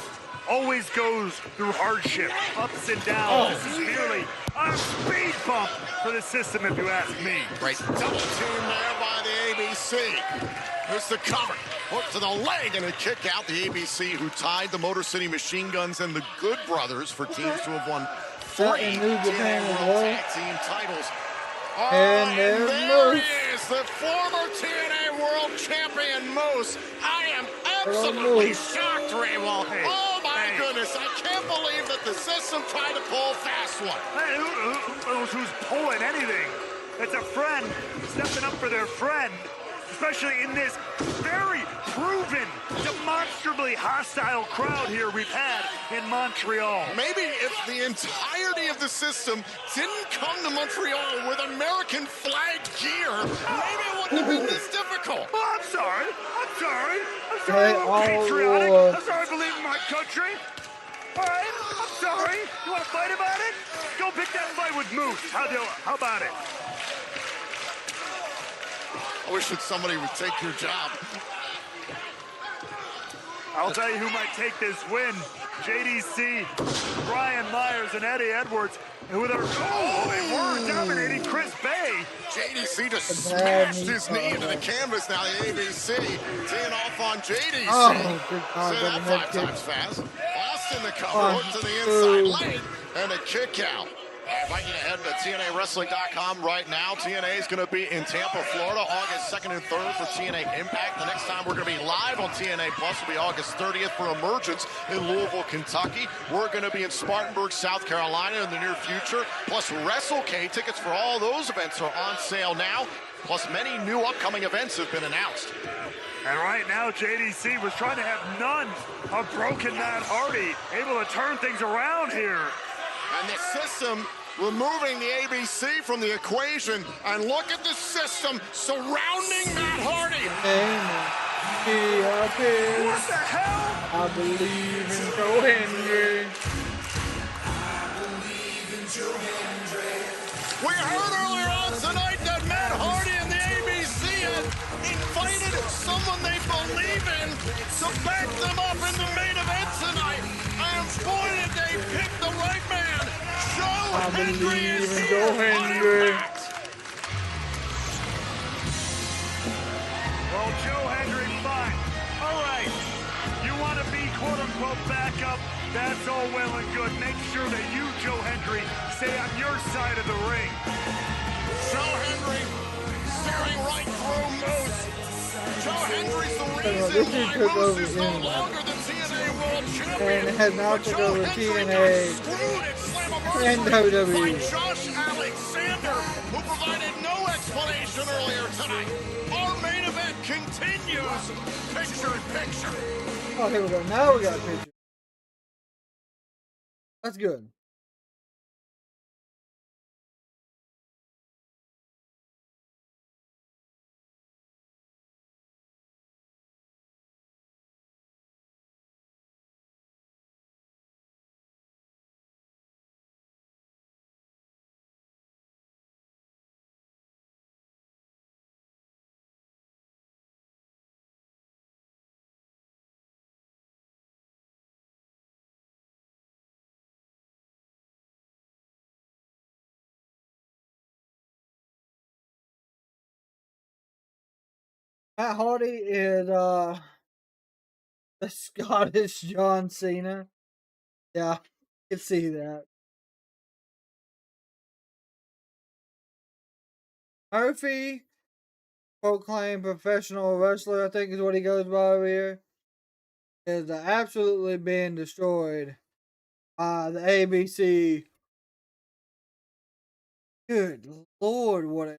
Q: always goes through hardship, ups and downs. This is merely a speed bump for the system, if you ask me.
O: Right, double team there by the ABC. Here's the cover. Hook to the leg and a kick out. The ABC, who tied the Motor City Machine Guns and the Good Brothers for teams to have won 3 TNA World Tag Team titles.
A: And
O: there he is, the former TNA World Champion Moose. I am absolutely shocked, Raywall. Oh my goodness, I can't believe that the system tried to pull a fast one.
Q: Hey, who knows who's pulling anything? It's a friend stepping up for their friend, especially in this very proven, demonstrably hostile crowd here we've had in Montreal.
O: Maybe if the entirety of the system didn't come to Montreal with American flag gear, maybe it wouldn't have been this difficult.
Q: Oh, I'm sorry. I'm sorry. I'm patriotic. I'm sorry I believe in my country. All right, I'm sorry. You want to fight about it? Go pick that fight with Moose. How about it?
O: I wish that somebody would take your job.
Q: I'll tell you who might take this win. JDC, Brian Myers, and Eddie Edwards. And with our they were dominating Chris Bay.
O: JDC just smashed his knee into the canvas. Now the ABC teeing off on JDC. Say that 5 times fast. Austin the cover, hook to the inside lane, and a kick out. I invite you to head to TNAWrestling.com right now. TNA is going to be in Tampa, Florida, August 2nd and 3rd for TNA Impact. The next time we're going to be live on TNA Plus will be August 30th for Emergence in Louisville, Kentucky. We're going to be in Spartanburg, South Carolina in the near future. Plus WrestleCade tickets for all those events are on sale now. Plus many new upcoming events have been announced.
Q: And right now, JDC was trying to have none of Broken Matt Hardy, able to turn things around here.
O: And the system removing the ABC from the equation, and look at the system surrounding Matt Hardy.
A: What
O: the hell?
A: I believe in Joe Hendry.
O: We heard earlier on tonight that Matt Hardy and the ABC had invited someone they believe in to back them up in the main event tonight. And boy, did they pick the right man. Joe Hendry is here on Impact.
Q: Well, Joe Hendry, fine. All right. You want to be quote-unquote backup? That's all well and good. Make sure that you, Joe Hendry, stay on your side of the ring.
O: Joe Hendry staring right through Moose. Joe Hendry's the reason why Moose is no longer the TNA World Champion.
A: And has now took over TNA and WWE.
O: Josh Alexander, who provided no explanation earlier tonight. Our main event continues. Picture in picture.
A: Oh, here we go. Now we got a picture. That's good. Matt Hardy is the Scottish John Cena. Yeah, I can see that. Murphy, proclaimed professional wrestler, I think is what he goes by over here, is absolutely being destroyed by the ABC. Good Lord, what a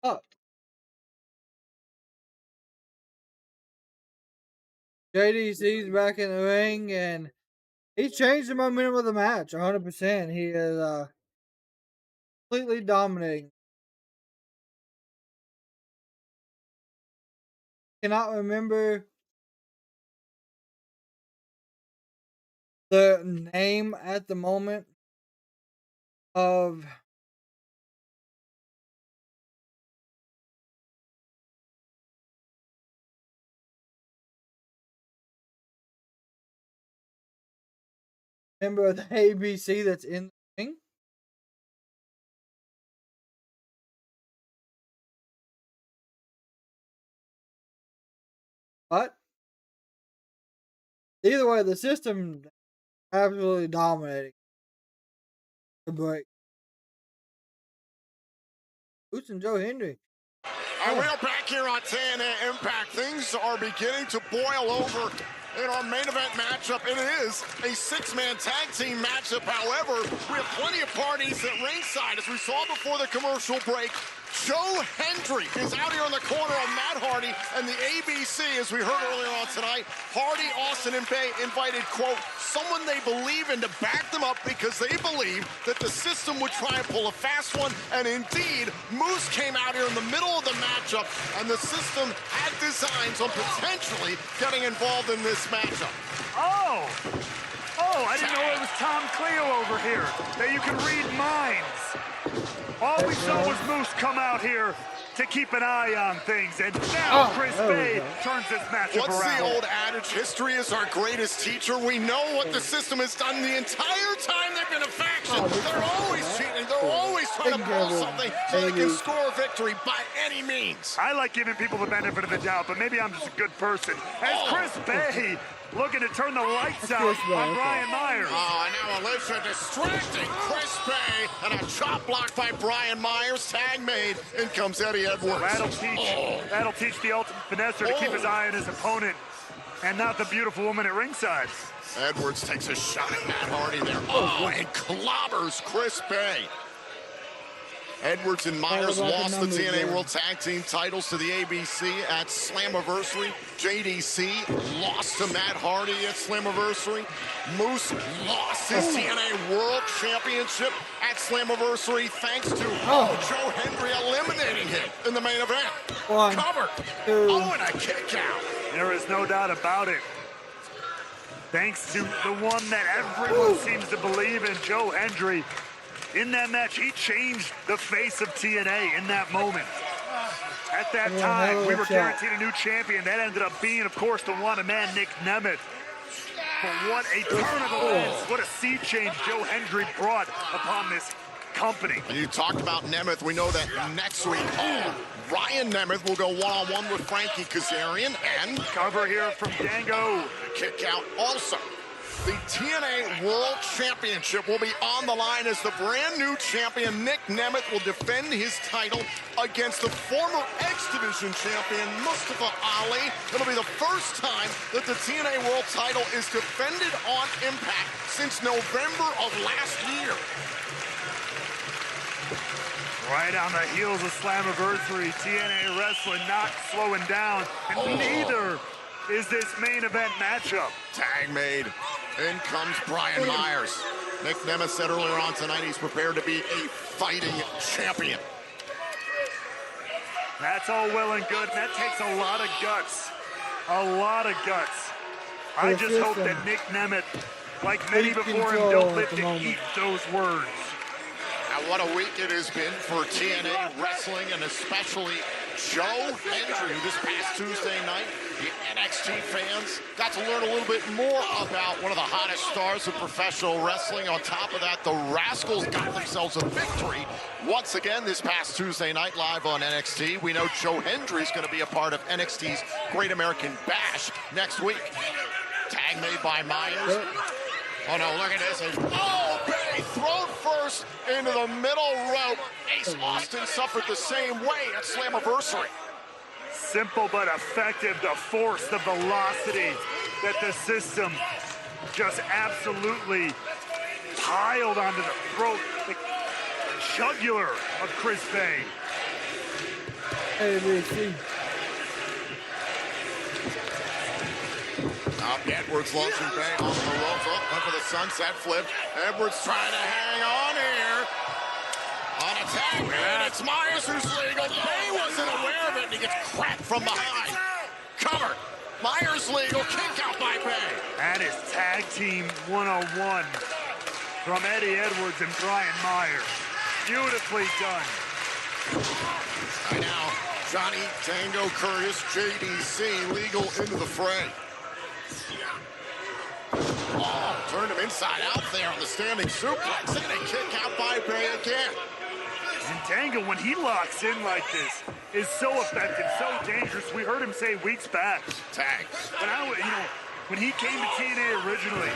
A: up. JDC's back in the ring, and he's changed the momentum of the match 100%. He is completely dominating. Cannot remember the name at the moment of member of the ABC that's in the ring. But either way, the system absolutely dominating the break. Boots and Joe Hendry.
O: And we are back here on TNA Impact. Things are beginning to boil over in our main event matchup. It is a six-man tag team matchup. However, we have plenty of parties at ringside. As we saw before the commercial break, Joe Hendry is out here in the corner of Matt Hardy and the ABC, as we heard earlier on tonight. Hardy, Austin, and Bay invited, quote, someone they believe in to back them up because they believe that the system would try and pull a fast one. And indeed, Moose came out here in the middle of the matchup, and the system had designs on potentially getting involved in this matchup.
Q: Oh!
N: Oh, I didn't know it was Tom Cleo over here, that you can read minds. All we saw was Moose come out here to keep an eye on things, and now Chris Bay turns this matchup around.
O: What's the old adage? History is our greatest teacher. We know what the system has done the entire time they've been a faction. They're always cheating. They're always trying to pull something so they can score a victory by any means.
N: I like giving people the benefit of the doubt, but maybe I'm just a good person. As Chris Bay looking to turn the lights out on Brian Myers.
O: Oh, and now Alicia distracting Chris Bay, and a chop block by Brian Myers. Tag made. In comes Eddie Edwards.
N: That'll teach the ultimate finesser to keep his eye on his opponent and not the beautiful woman at ringside.
O: Edwards takes a shot at Matt Hardy there. Oh, and clobbers Chris Bay. Edwards and Myers lost the TNA World Tag Team titles to the ABC at Slammiversary. JDC lost to Matt Hardy at Slammiversary. Moose lost his TNA World Championship at Slammiversary thanks to Joe Hendry eliminating him in the main event. Cover. Oh, and a kick out.
N: There is no doubt about it. Thanks to the one that everyone seems to believe in, Joe Hendry. In that match, he changed the face of TNA in that moment. At that time, we were guaranteed a new champion. That ended up being, of course, the wanted man, Nick Nemeth. But what a turn of events, what a sea change Joe Hendry brought upon this company.
O: And you talked about Nemeth. We know that next week, Ryan Nemeth will go one-on-one with Frankie Kazarian, and
N: cover here from Dango.
O: Kick out also. The TNA World Championship will be on the line as the brand new champion, Nick Nemeth, will defend his title against the former X Division champion, Mustafa Ali. It'll be the first time that the TNA World title is defended on Impact since November of last year.
N: Right on the heels of Slammiversary, TNA Wrestling not slowing down, and neither is this main event matchup.
O: Tag made. In comes Brian Myers. Nick Nemeth said earlier on tonight he's prepared to be a fighting champion.
N: That's all well and good. That takes a lot of guts. A lot of guts. I just hope that Nick Nemeth, like many before him, don't live to eat those words.
O: Now, what a week it has been for TNA Wrestling, and especially Joe Hendry, who this past Tuesday night, the NXT fans got to learn a little bit more about one of the hottest stars of professional wrestling. On top of that, the Rascals got themselves a victory once again this past Tuesday night live on NXT. We know Joe Hendry is going to be a part of NXT's Great American Bash next week. Tag made by Myers. Oh no, look at this. Oh, Bay thrown first into the middle rope. Ace Austin suffered the same way at Slammiversary.
N: Simple but effective, the force, the velocity that the system just absolutely piled onto the throat, the jugular of Chris Bay.
O: Up Edwards launching Bay off the ropes. Up for the sunset flip. Edwards trying to hang on here. On a tag, and it's Myers who's legal. Bay wasn't aware of it, and he gets cracked from behind. Covered. Myers legal. Kick out by Bay.
N: That is Tag Team 101 from Eddie Edwards and Brian Myers. Beautifully done.
O: Right now, Johnny Tango Curtis, JDC, legal into the fray. Oh, turned him inside out there on the standing suplex, and a kick out by Bay again.
N: And Tango, when he locks in like this, is so effective, so dangerous. We heard him say weeks back.
O: Tag.
N: When he came to TNA originally,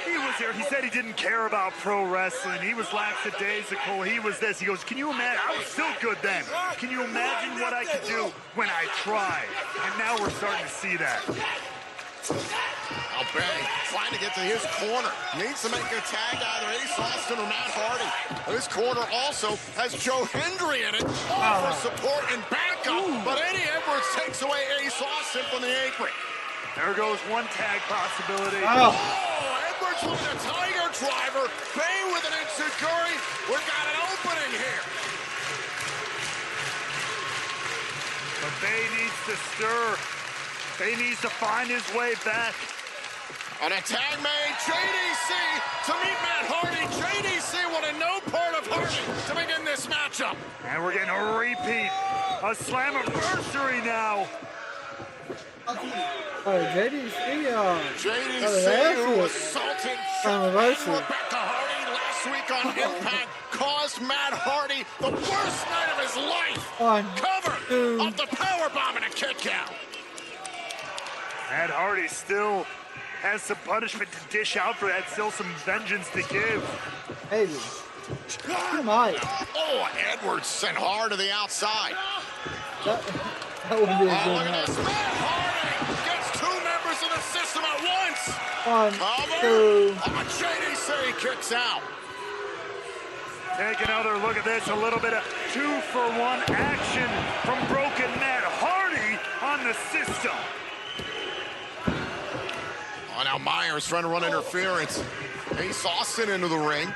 N: he was there. He said he didn't care about pro wrestling. He was lackadaisical. He was this. He goes, can you imagine? I was still good then. Can you imagine what I could do when I tried? And now we're starting to see that.
O: Now Bay trying to get to his corner. Needs to make a tag either Ace Austin or Matt Hardy. This corner also has Joe Hendry in it. All for support and backup. But Eddie Edwards takes away Ace Austin from the apron.
N: There goes one tag possibility.
O: Oh, Edwards with a Tiger Driver. Bay with an Enziguri. We've got an opening here.
N: But Bay needs to stir. Bay needs to find his way back.
O: And a tag made, JDC to meet Matt Hardy. JDC wanted no part of Hardy to begin this matchup.
Q: And we're getting a repeat, a Slammiversary now.
A: JDC,
O: who assaulted Rebecca Hardy last week on Impact, caused Matt Hardy the worst night of his life. Cover of the powerbomb and a kick out.
Q: Matt Hardy still has some punishment to dish out for that, still some vengeance to give.
A: Maybe. He might.
O: Oh, Edwards sent hard to the outside.
A: That would be a good
O: match. Matt Hardy gets two members of the system at once.
A: One, two.
O: JDC kicks out.
Q: Take another look at this. A little bit of 2-for-1 action from Broken Matt Hardy on the system.
O: Oh, now Myers trying to run interference. Ace Austin into the ring.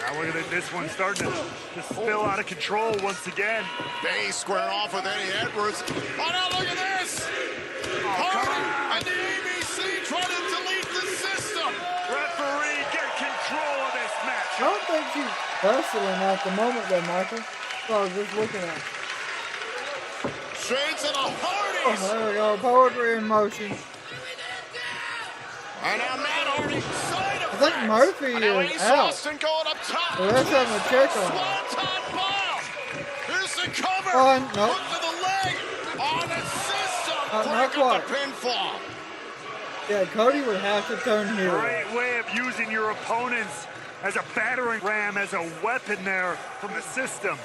Q: Now look at this one starting to spill out of control once again.
O: Bay squaring off with Eddie Edwards. Oh, now look at this. Hardy and the ABC trying to delete the system.
Q: Referee, get control of this match.
A: I don't think she's wrestling at the moment, though, Michael. So I was just looking at.
O: Shades of the Hardys.
A: Oh, there we go. Poetry in motion.
O: And now Matt Hardy side of
A: I think Murphy is out.
O: Austin going up top.
A: Well, let's have a check on him.
O: Swanton bomb. Here's the cover.
A: Nope.
O: Hook to the leg. On the system.
A: Not
O: Break up
A: quite.
O: the pinfall.
A: Yeah, Cody would have to turn heel.
Q: Great way of using your opponents as a battering ram, as a weapon there from the system.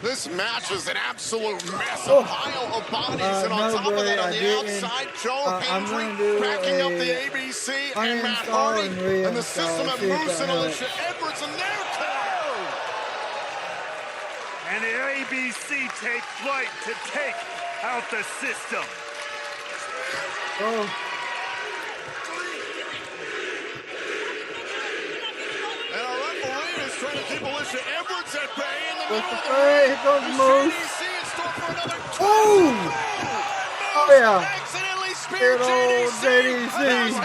O: This match is an absolute mess, a pile of bodies, and on top of that, on the outside, Joe Hendry backing up the ABC and Matt Hardy, and the system of Moose and Alicia Edwards in their corner.
Q: And the ABC take flight to take out the system.
A: Oh.
O: And our referee is trying to keep Alicia Edwards at bay in the middle of the
A: ring. Here comes Moose. Oh! Oh, yeah.
O: Accidentally
A: speared JDC.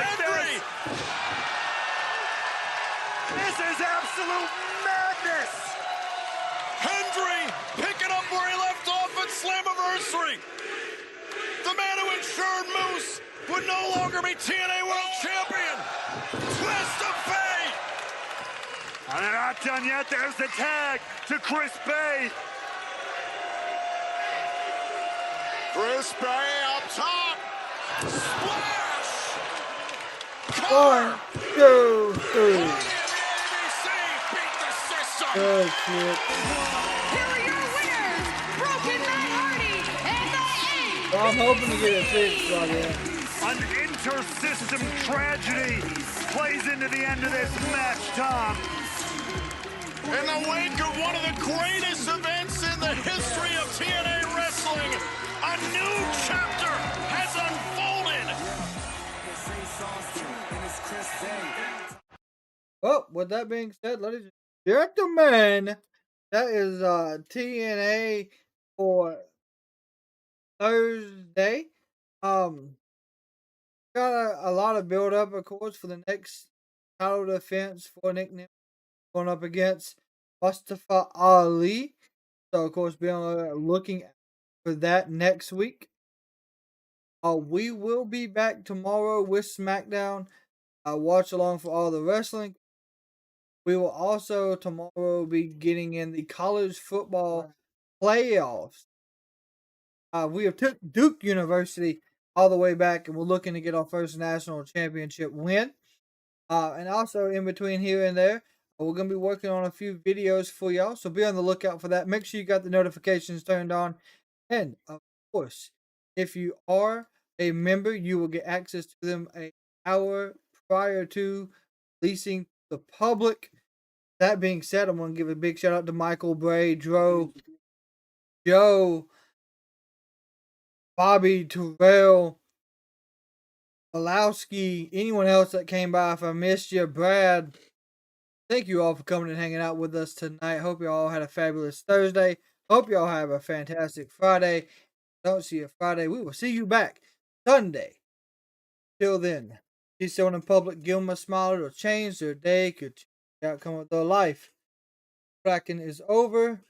Q: This is absolute madness.
O: Hendry picking up where he left off at Slammiversary. The man who ensured Moose would no longer be TNA World Champion. Twist of fate.
Q: And they're not done yet. There's the tag to Chris Bay.
O: Chris Bay up top. Splash.
A: 1, 2, 3.
O: Beat the system.
A: Good shit.
C: Here are your winners, Broken Matt Hardy and the
A: Well, I'm hoping to get it fixed by then.
Q: An inter-system tragedy plays into the end of this match, Tom.
O: In the wake of one of the greatest events in the history of TNA wrestling, a new chapter has unfolded.
A: Well, with that being said, ladies and gentlemen, that is TNA for Thursday. Got a lot of build up, of course, for the next title defense for Nick Nemeth going up against Mustafa Ali. So, of course, be looking for that next week. We will be back tomorrow with SmackDown. Watch along for all the wrestling. We will also tomorrow be getting in the college football playoffs. We have took Duke University all the way back, and we're looking to get our first national championship win. And also in between here and there, we're going to be working on a few videos for y'all, so be on the lookout for that. Make sure you got the notifications turned on. And, of course, if you are a member, you will get access to them an hour prior to releasing the public. That being said, I'm going to give a big shout out to Michael Bray, Joe, Bobby, Terrell, Olowski, anyone else that came by. If I missed you, Brad, thank you all for coming and hanging out with us tonight. Hope you all had a fabulous Thursday. Hope you all have a fantastic Friday. Don't see you Friday. We will see you back Sunday. Till then, see someone in public, give them a smile, it'll change their day, could change the outcome of their life. Fracking is over,